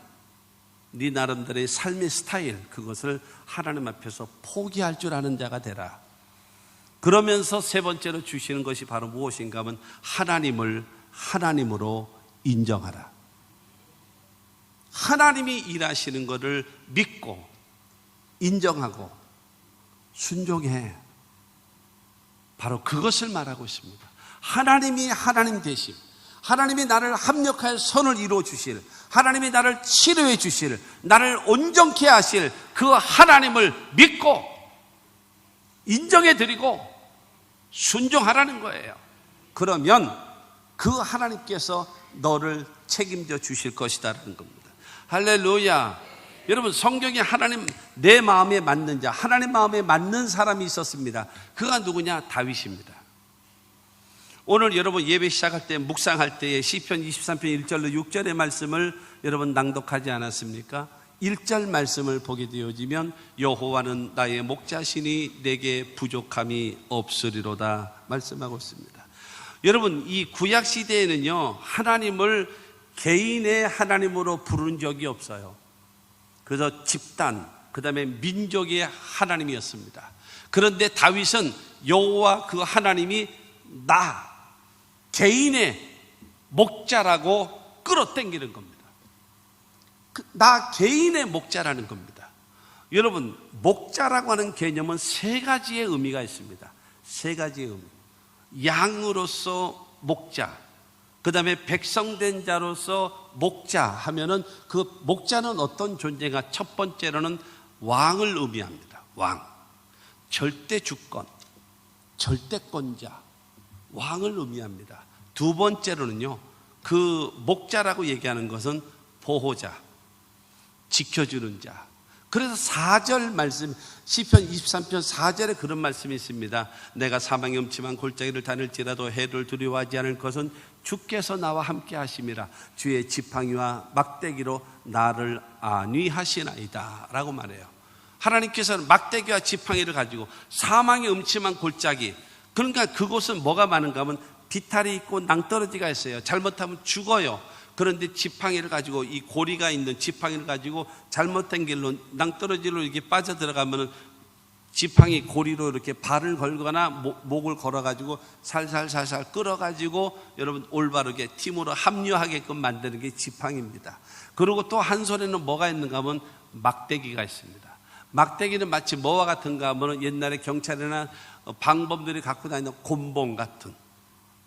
네 나름대로의 삶의 스타일, 그것을 하나님 앞에서 포기할 줄 아는 자가 되라. 그러면서 세 번째로 주시는 것이 바로 무엇인가 하면 하나님을 하나님으로 인정하라. 하나님이 일하시는 것을 믿고 인정하고 순종해. 바로 그것을 말하고 있습니다. 하나님이 하나님 되심, 하나님이 나를 합력하여 선을 이루어 주실, 하나님이 나를 치료해 주실, 나를 온전케 하실 그 하나님을 믿고 인정해 드리고 순종하라는 거예요. 그러면 그 하나님께서 너를 책임져 주실 것이다라는 겁니다. 할렐루야. 여러분, 성경에 하나님 내 마음에 맞는 자, 하나님 마음에 맞는 사람이 있었습니다. 그가 누구냐? 다윗입니다. 오늘 여러분 예배 시작할 때, 묵상할 때에 시편 23편 1절로 6절의 말씀을 여러분 낭독하지 않았습니까? 1절 말씀을 보게 되어지면 여호와는 나의 목자시니 내게 부족함이 없으리로다 말씀하고 있습니다. 여러분, 이 구약 시대에는요, 하나님을 개인의 하나님으로 부른 적이 없어요. 그래서 집단, 그 다음에 민족의 하나님이었습니다. 그런데 다윗은 여호와 그 하나님이 나 개인의 목자라고 끌어당기는 겁니다. 나 개인의 목자라는 겁니다. 여러분, 목자라고 하는 개념은 세 가지의 의미가 있습니다. 세 가지의 의미. 양으로서 목자, 그 다음에 백성된 자로서 목자 하면은 그 목자는 어떤 존재가? 첫 번째로는 왕을 의미합니다. 왕, 절대 주권, 절대권자, 왕을 의미합니다. 두 번째로는요, 그 목자라고 얘기하는 것은 보호자, 지켜주는 자. 그래서 4절 말씀, 시편 23편 4절에 그런 말씀이 있습니다. 내가 사망의 음침한 골짜기를 다닐지라도 해를 두려워하지 않을 것은 주께서 나와 함께 하심이라. 주의 지팡이와 막대기로 나를 안위하시나이다 라고 말해요. 하나님께서는 막대기와 지팡이를 가지고 사망의 음침한 골짜기, 그러니까 그곳은 뭐가 많은가 하면 비탈이 있고 낭떠러지가 있어요. 잘못하면 죽어요. 그런데 지팡이를 가지고, 이 고리가 있는 지팡이를 가지고 잘못된 길로 낭떠러지로 이렇게 빠져들어가면 지팡이 고리로 이렇게 발을 걸거나 목을 걸어가지고 살살살살 끌어가지고 여러분 올바르게 팀으로 합류하게끔 만드는 게 지팡이입니다. 그리고 또 한 손에는 뭐가 있는가 하면 막대기가 있습니다. 막대기는 마치 뭐와 같은가 하면 옛날에 경찰이나 방범들이 갖고 다니는 곤봉 같은,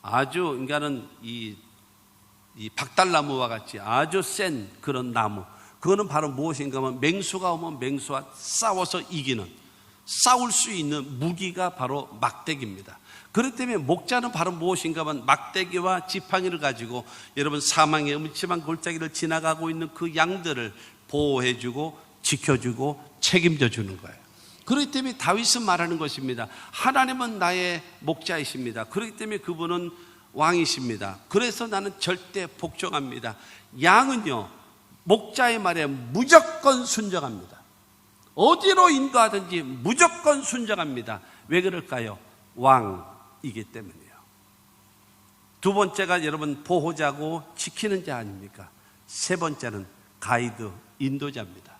아주 그러니까는 이 박달나무와 같이 아주 센 그런 나무, 그거는 바로 무엇인가 하면 맹수가 오면 맹수와 싸워서 이기는, 싸울 수 있는 무기가 바로 막대기입니다. 그렇기 때문에 목자는 바로 무엇인가 하면 막대기와 지팡이를 가지고 여러분 사망의 음침한 골짜기를 지나가고 있는 그 양들을 보호해주고 지켜주고 책임져 주는 거예요. 그렇기 때문에 다윗은 말하는 것입니다. 하나님은 나의 목자이십니다. 그렇기 때문에 그분은 왕이십니다. 그래서 나는 절대 복종합니다. 양은요, 목자의 말에 무조건 순종합니다. 어디로 인도하든지 무조건 순종합니다. 왜 그럴까요? 왕이기 때문이에요. 두 번째가 여러분 보호자고 지키는 자 아닙니까? 세 번째는 가이드, 인도자입니다.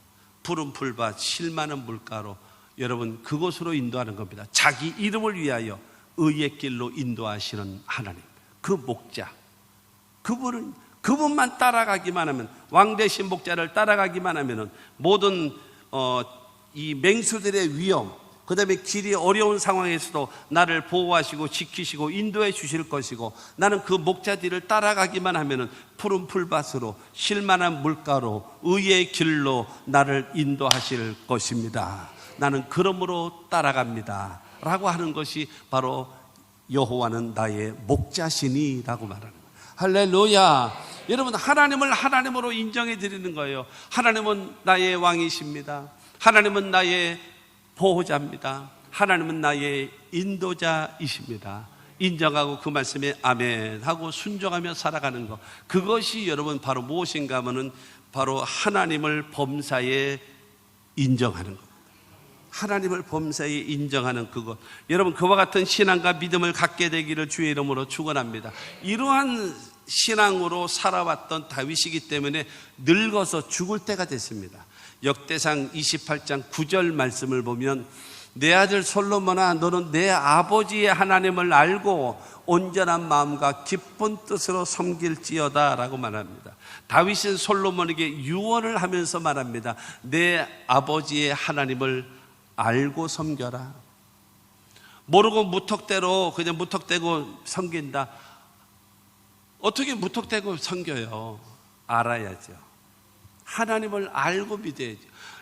푸른 풀밭, 실 많은 물가로 여러분 그곳으로 인도하는 겁니다. 자기 이름을 위하여 의의 길로 인도하시는 하나님, 그 목자, 그분만 따라가기만 하면, 왕 대신 목자를 따라가기만 하면은 모든 이 맹수들의 위험, 그 다음에 길이 어려운 상황에서도 나를 보호하시고 지키시고 인도해 주실 것이고, 나는 그 목자 뒤를 따라가기만 하면은 푸른 풀밭으로 쉴만한 물가로 의의 길로 나를 인도하실 것입니다. 나는 그러므로 따라갑니다 라고 하는 것이 바로 여호와는 나의 목자시니 라고 말하는 거예요. 할렐루야. 여러분, 하나님을 하나님으로 인정해 드리는 거예요. 하나님은 나의 왕이십니다. 하나님은 나의 보호자입니다. 하나님은 나의 인도자이십니다. 인정하고 그 말씀에 아멘 하고 순종하며 살아가는 것, 그것이 여러분 바로 무엇인가 하면은 바로 하나님을 범사에 인정하는 겁니다. 하나님을 범사에 인정하는 그것, 여러분 그와 같은 신앙과 믿음을 갖게 되기를 주의 이름으로 축원합니다. 이러한 신앙으로 살아왔던 다윗이기 때문에 늙어서 죽을 때가 됐습니다. 역대상 28장 9절 말씀을 보면 내 아들 솔로몬아 너는 내 아버지의 하나님을 알고 온전한 마음과 기쁜 뜻으로 섬길지어다 라고 말합니다. 다윗은 솔로몬에게 유언을 하면서 말합니다. 내 아버지의 하나님을 알고 섬겨라. 모르고 무턱대로 그냥 무턱대고 섬긴다. 어떻게 무턱대고 섬겨요? 알아야죠. 하나님을 알고 믿어야죠.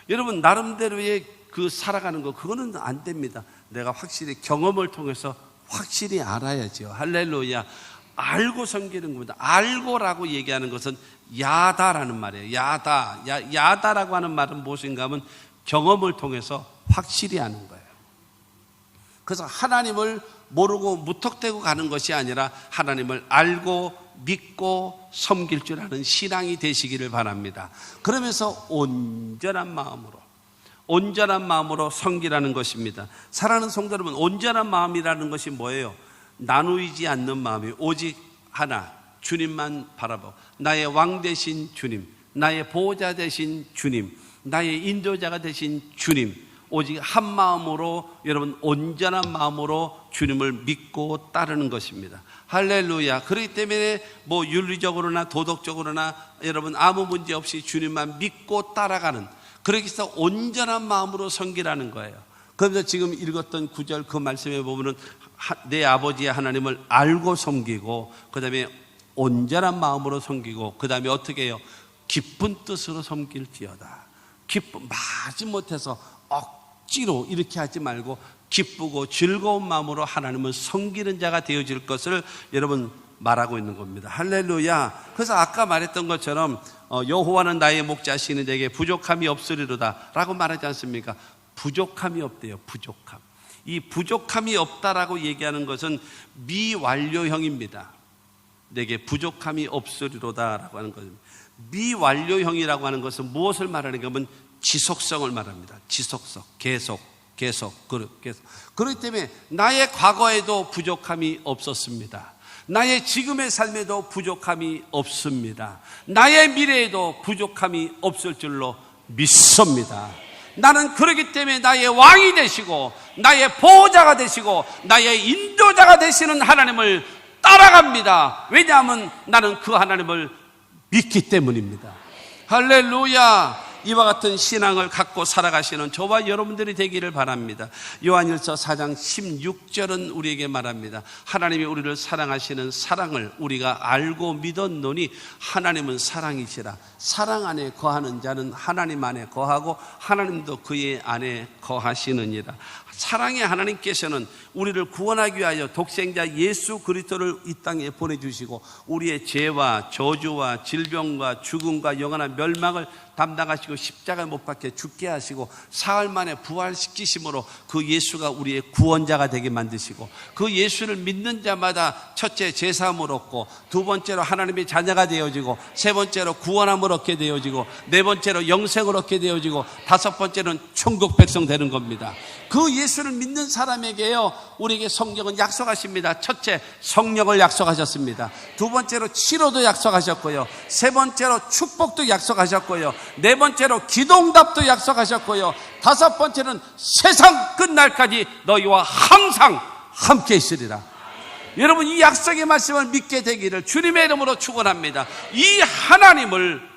여러분 나름대로의 그 살아가는 거 그거는 안 됩니다. 내가 확실히 경험을 통해서 확실히 알아야죠. 할렐루야. 알고 섬기는 겁니다. 알고라고 얘기하는 것은 야다라는 말이에요. 야다라고 하는 말은 무엇인가 하면 경험을 통해서 확실히 아는 거예요. 그래서 하나님을 모르고 무턱대고 가는 것이 아니라 하나님을 알고 믿고 섬길 줄 아는 신앙이 되시기를 바랍니다. 그러면서 온전한 마음으로 섬기라는 것입니다. 사랑하는 성도 여러분, 온전한 마음이라는 것이 뭐예요? 나누이지 않는 마음이 오직 하나, 주님만 바라보고 나의 왕 되신 주님, 나의 보호자 되신 주님, 나의 인도자가 되신 주님, 오직 한 마음으로, 여러분 온전한 마음으로 주님을 믿고 따르는 것입니다. 할렐루야. 그렇기 때문에 뭐 윤리적으로나 도덕적으로나 여러분 아무 문제 없이 주님만 믿고 따라가는, 그렇게 해서 온전한 마음으로 섬기라는 거예요. 그래서 지금 읽었던 9절 그 말씀에 보면은 내 아버지의 하나님을 알고 섬기고, 그 다음에 온전한 마음으로 섬기고, 그 다음에 어떻게 해요? 기쁜 뜻으로 섬길지어다. 마지못해서 억지로 이렇게 하지 말고 기쁘고 즐거운 마음으로 하나님을 섬기는 자가 되어질 것을 여러분 말하고 있는 겁니다. 할렐루야. 그래서 아까 말했던 것처럼 여호와는 나의 목자시는 자에게 부족함이 없으리로다 라고 말하지 않습니까? 부족함이 없대요. 부족함. 이 부족함이 없다라고 얘기하는 것은 미완료형입니다. 내게 부족함이 없으리로다 라고 하는 것입니다. 미완료형이라고 하는 것은 무엇을 말하는가 하면 지속성을 말합니다. 지속성, 계속. 그렇기 때문에 나의 과거에도 부족함이 없었습니다. 나의 지금의 삶에도 부족함이 없습니다. 나의 미래에도 부족함이 없을 줄로 믿습니다. 나는 그렇기 때문에 나의 왕이 되시고 나의 보호자가 되시고 나의 인도자가 되시는 하나님을 따라갑니다. 왜냐하면 나는 그 하나님을 믿기 때문입니다. 할렐루야. 이와 같은 신앙을 갖고 살아가시는 저와 여러분들이 되기를 바랍니다. 요한일서 4장 16절은 우리에게 말합니다. 하나님이 우리를 사랑하시는 사랑을 우리가 알고 믿었노니 하나님은 사랑이시라. 사랑 안에 거하는 자는 하나님 안에 거하고 하나님도 그의 안에 거하시느니라. 사랑의 하나님께서는 우리를 구원하기 위하여 독생자 예수 그리스도를 이 땅에 보내주시고 우리의 죄와 저주와 질병과 죽음과 영원한 멸망을 담당하시고 십자가에 못 박혀 죽게 하시고 사흘 만에 부활시키심으로 그 예수가 우리의 구원자가 되게 만드시고 그 예수를 믿는 자마다 첫째 제사함을 얻고 두 번째로 하나님의 자녀가 되어지고 세 번째로 구원함을 얻게 되어지고 네 번째로 영생을 얻게 되어지고 다섯 번째는 천국 백성 되는 겁니다. 그 예수를 믿는 사람에게요 우리에게 성경은 약속하십니다. 첫째 성령을 약속하셨습니다. 두 번째로 치료도 약속하셨고요, 세 번째로 축복도 약속하셨고요, 네 번째로 기도응답도 약속하셨고요, 다섯 번째는 세상 끝날까지 너희와 항상 함께 있으리라. 여러분 이 약속의 말씀을 믿게 되기를 주님의 이름으로 축원합니다. 이 하나님을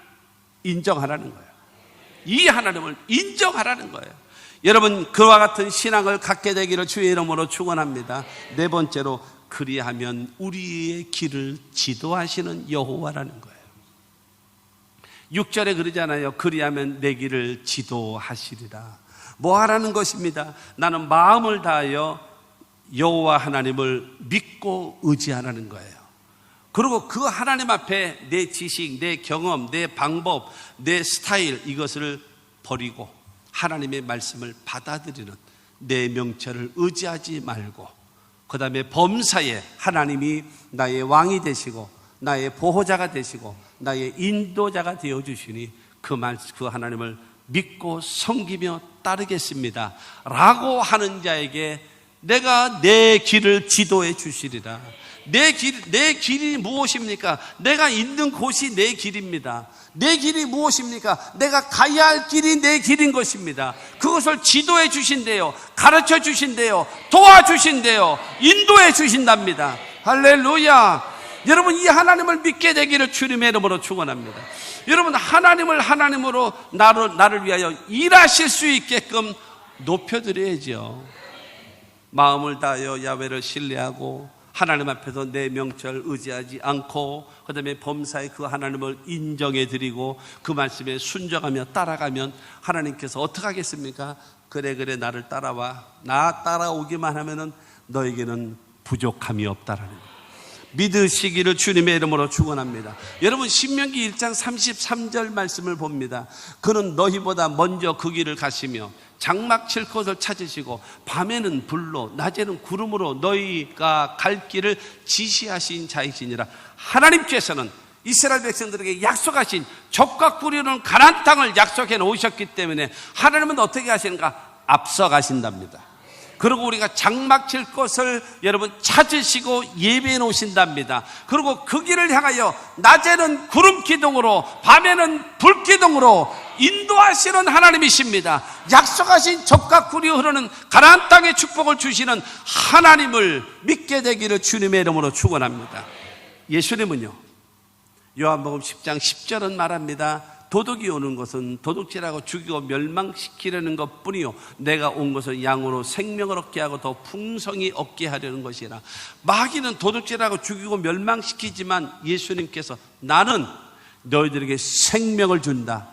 인정하라는 거예요. 이 하나님을 인정하라는 거예요. 여러분 그와 같은 신앙을 갖게 되기를 주의 이름으로 축원합니다. 네 번째로 그리하면 우리의 길을 지도하시는 여호와라는 거예요. 6절에 그러잖아요. 그리하면 내 길을 지도하시리라. 뭐 하라는 것입니다. 나는 마음을 다하여 여호와 하나님을 믿고 의지하라는 거예요. 그리고 그 하나님 앞에 내 지식, 내 경험, 내 방법, 내 스타일 이것을 버리고 하나님의 말씀을 받아들이는 내 명철을 의지하지 말고 그 다음에 범사에 하나님이 나의 왕이 되시고 나의 보호자가 되시고 나의 인도자가 되어주시니 그 하나님을 믿고 섬기며 따르겠습니다 라고 하는 자에게 내가 내 길을 지도해 주시리라. 내 길이 무엇입니까? 내가 있는 곳이 내 길입니다. 내 길이 무엇입니까? 내가 가야 할 길이 내 길인 것입니다. 그것을 지도해 주신대요. 가르쳐 주신대요. 도와주신대요. 인도해 주신답니다. 할렐루야. 여러분, 이 하나님을 믿게 되기를 주님의 이름으로 축원합니다. 여러분, 하나님으로 나를 위하여 일하실 수 있게끔 높여드려야죠. 마음을 다하여 야훼를 신뢰하고 하나님 앞에서 내 명철 의지하지 않고 그 다음에 범사에 그 하나님을 인정해 드리고 그 말씀에 순종하며 따라가면 하나님께서 어떻게 하겠습니까? 그래 나를 따라와. 나 따라오기만 하면은 너에게는 부족함이 없다라는 거예요. 믿으시기를 주님의 이름으로 축원합니다. 여러분, 신명기 1장 33절 말씀을 봅니다. 그는 너희보다 먼저 그 길을 가시며 장막 칠 곳을 찾으시고 밤에는 불로 낮에는 구름으로 너희가 갈 길을 지시하신 자이시니라. 하나님께서는 이스라엘 백성들에게 약속하신 적과 꿀이는 가나안 땅을 약속해 놓으셨기 때문에 하나님은 어떻게 하시는가? 앞서 가신답니다. 그리고 우리가 장막 칠 것을 여러분 찾으시고 예배해 놓으신답니다. 그리고 그 길을 향하여 낮에는 구름 기둥으로 밤에는 불 기둥으로 인도하시는 하나님이십니다. 약속하신 젖과 꿀이 흐르는 가나안 땅의 축복을 주시는 하나님을 믿게 되기를 주님의 이름으로 축원합니다. 예수님은요, 요한복음 10장 10절은 말합니다. 도둑이 오는 것은 도둑질하고 죽이고 멸망시키려는 것뿐이요 내가 온 것은 양으로 생명을 얻게 하고 더 풍성히 얻게 하려는 것이라. 마귀는 도둑질하고 죽이고 멸망시키지만 예수님께서 나는 너희들에게 생명을 준다.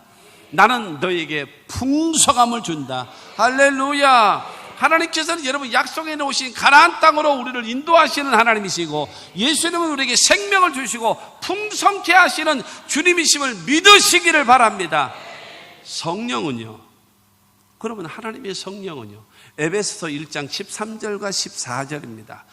나는 너희에게 풍성함을 준다. 할렐루야. 하나님께서는 여러분 약속해 놓으신 가나안 땅으로 우리를 인도하시는 하나님이시고 예수님은 우리에게 생명을 주시고 풍성케 하시는 주님이심을 믿으시기를 바랍니다. 성령은요, 그러면 하나님의 성령은요, 에베소서 1장 13절과 14절입니다.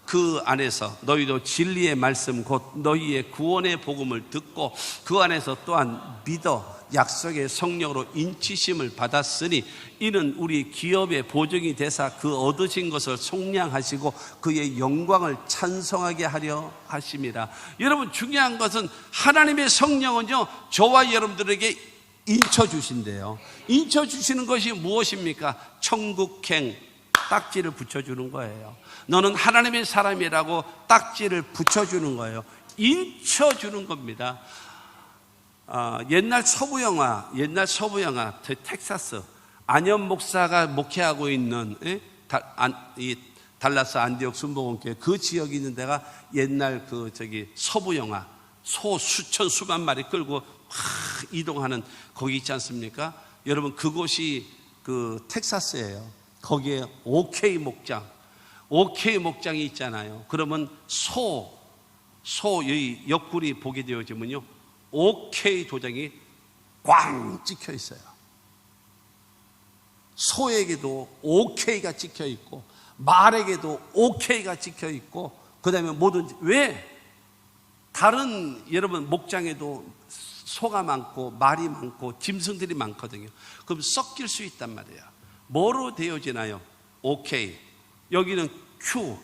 그 안에서 너희도 진리의 말씀 곧 너희의 구원의 복음을 듣고 그 안에서 또한 믿어 약속의 성령으로 인치심을 받았으니 이는 우리 기업의 보증이 되사 그 얻으신 것을 속량하시고 그의 영광을 찬송하게 하려 하심이라. 여러분, 중요한 것은 하나님의 성령은요 저와 여러분들에게 인쳐주신대요. 인쳐주시는 것이 무엇입니까? 천국행 딱지를 붙여주는 거예요. 너는 하나님의 사람이라고 딱지를 붙여주는 거예요. 인쳐주는 겁니다. 옛날 서부 영화 텍사스 안현 목사가 목회하고 있는 달라스 안디옥 순복음교회 그 지역이 있는 데가 옛날 서부 영화 소 수천 수만 마리 끌고 막 이동하는 거기 있지 않습니까? 여러분, 그곳이 그 텍사스예요. 거기에 OK 목장이 있잖아요. 그러면 소의 옆구리 보게 되어지면요 OK 도장이 꽝 찍혀 있어요. 소에게도 OK가 찍혀 있고 말에게도 OK가 찍혀 있고 그 다음에 뭐든지. 왜? 다른 여러분 목장에도 소가 많고 말이 많고 짐승들이 많거든요. 그럼 섞일 수 있단 말이에요. 뭐로 되어지나요? OK, 여기는 Q,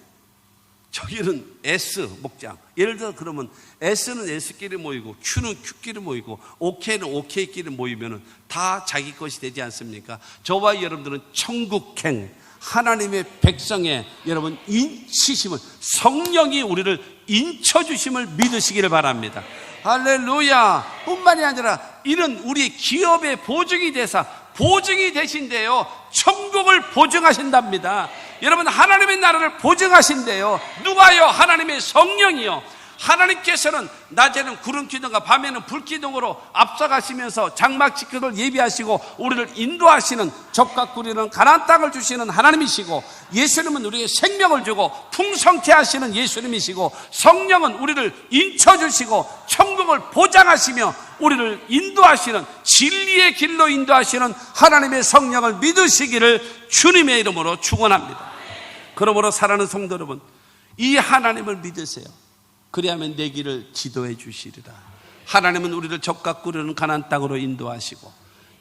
저기는 S 목장. 예를 들어 그러면 S는 S끼리 모이고 Q는 Q끼리 모이고 OK는 OK끼리 모이면 다 자기 것이 되지 않습니까? 저와 여러분들은 천국행 하나님의 백성의 여러분 인치심을, 성령이 우리를 인쳐주심을 믿으시기를 바랍니다. 할렐루야. 뿐만이 아니라 이는 우리 기업의 보증이 되사 보증이 되신대요. 천국을 보증하신답니다. 여러분, 하나님의 나라를 보증하신대요. 누가요? 하나님의 성령이요. 하나님께서는 낮에는 구름 기둥과 밤에는 불 기둥으로 앞서가시면서 장막 지켜를 예비하시고 우리를 인도하시는 적과 꿀이는 가나안 땅을 주시는 하나님이시고, 예수님은 우리에게 생명을 주고 풍성케 하시는 예수님이시고, 성령은 우리를 인쳐주시고 천국을 보장하시며 우리를 인도하시는, 진리의 길로 인도하시는 하나님의 성령을 믿으시기를 주님의 이름으로 축원합니다. 그러므로 사랑하는 성도 여러분, 이 하나님을 믿으세요. 그리하면 내 길을 지도해 주시리라. 하나님은 우리를 적과 꿀이는 가나안 땅으로 인도하시고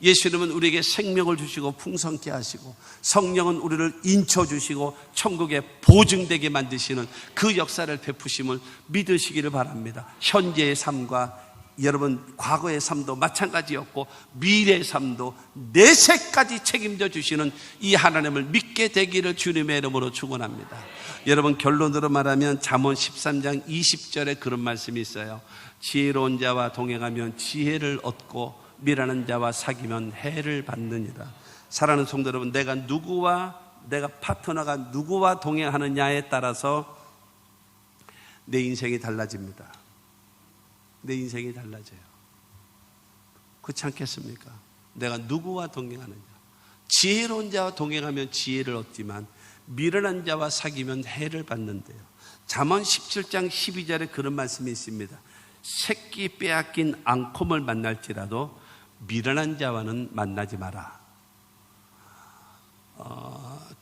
예수님은 우리에게 생명을 주시고 풍성케 하시고 성령은 우리를 인쳐주시고 천국에 보증되게 만드시는 그 역사를 베푸심을 믿으시기를 바랍니다. 현재의 삶과 여러분 과거의 삶도 마찬가지였고 미래의 삶도 내세까지 책임져 주시는 이 하나님을 믿게 되기를 주님의 이름으로 축원합니다. 여러분 결론으로 말하면 잠언 13장 20절에 그런 말씀이 있어요. 지혜로운 자와 동행하면 지혜를 얻고 미련한 자와 사귀면 해를 받느니라. 사랑하는 성도 여러분, 내가 파트너가 누구와 동행하느냐에 따라서 내 인생이 달라집니다. 내 인생이 달라져요. 그렇지 않겠습니까? 내가 누구와 동행하느냐. 지혜로운 자와 동행하면 지혜를 얻지만 미련한 자와 사귀면 해를 받는데요. 잠언 17장 12절에 그런 말씀이 있습니다. 새끼 빼앗긴 앙콤을 만날지라도 미련한 자와는 만나지 마라.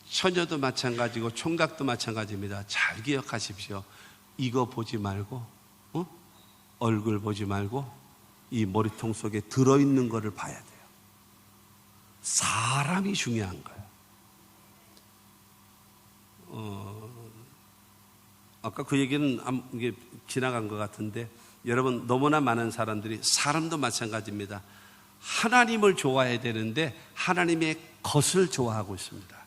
처녀도 마찬가지고 총각도 마찬가지입니다. 잘 기억하십시오. 이거 보지 말고 얼굴 보지 말고 이 머리통 속에 들어있는 거를 봐야 돼요. 사람이 중요한 거예요. 아까 그 얘기는 이게 지나간 것 같은데 여러분 너무나 많은 사람들이 사람도 마찬가지입니다. 하나님을 좋아해야 되는데 하나님의 것을 좋아하고 있습니다.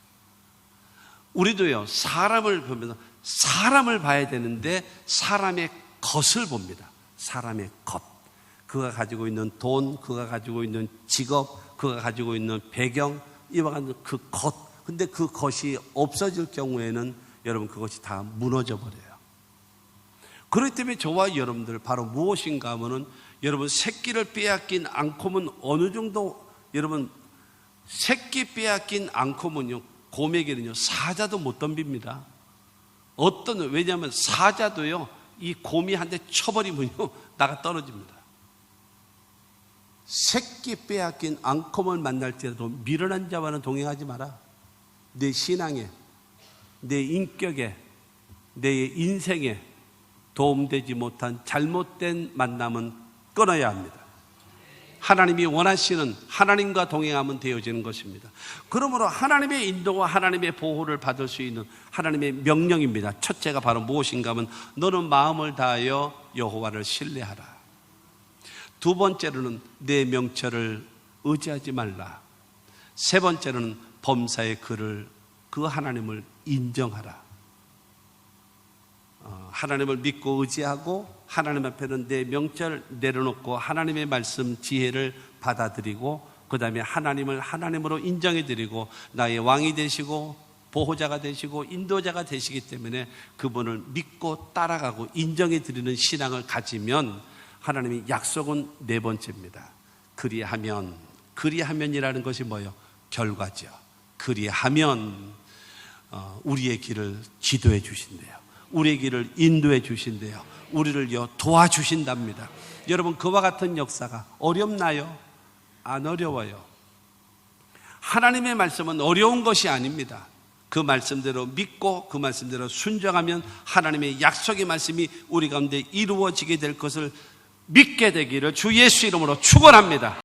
우리도요 사람을 보면서 사람을 봐야 되는데 사람의 것을 봅니다. 사람의 것, 그가 가지고 있는 돈, 그가 가지고 있는 직업, 그가 가지고 있는 배경, 이와 같은 그 것. 근데 그 것이 없어질 경우에는 여러분 그것이 다 무너져 버려요. 그렇기 때문에 저와 여러분들 바로 무엇인가 하면은 여러분 새끼를 빼앗긴 앙콤은 어느 정도 여러분 새끼 빼앗긴 앙콤은요 곰에게는요 사자도 못 덤빕니다. 왜냐하면 사자도요 이 곰이 한 대 쳐버리면요 나가 떨어집니다. 새끼 빼앗긴 앙콤을 만날지라도 미련한 자와는 동행하지 마라. 내 신앙에, 내 인격에, 내 인생에 도움되지 못한 잘못된 만남은 끊어야 합니다. 하나님이 원하시는 하나님과 동행하면 되어지는 것입니다. 그러므로 하나님의 인도와 하나님의 보호를 받을 수 있는 하나님의 명령입니다. 첫째가 바로 무엇인가 하면 너는 마음을 다하여 여호와를 신뢰하라. 두 번째로는 내 명철을 의지하지 말라. 세 번째로는 범사의 그 하나님을 인정하라. 하나님을 믿고 의지하고 하나님 앞에는 내 명철 내려놓고 하나님의 말씀 지혜를 받아들이고 그 다음에 하나님을 하나님으로 인정해드리고 나의 왕이 되시고 보호자가 되시고 인도자가 되시기 때문에 그분을 믿고 따라가고 인정해드리는 신앙을 가지면 하나님의 약속은 네 번째입니다. 그리하면이라는 것이 뭐예요? 결과죠. 그리하면 우리의 길을 지도해 주신대요. 우리의 길을 인도해 주신대요. 우리를 도와주신답니다. 여러분 그와 같은 역사가 어렵나요? 안 어려워요. 하나님의 말씀은 어려운 것이 아닙니다. 그 말씀대로 믿고 그 말씀대로 순종하면 하나님의 약속의 말씀이 우리 가운데 이루어지게 될 것을 믿게 되기를 주 예수 이름으로 축원합니다.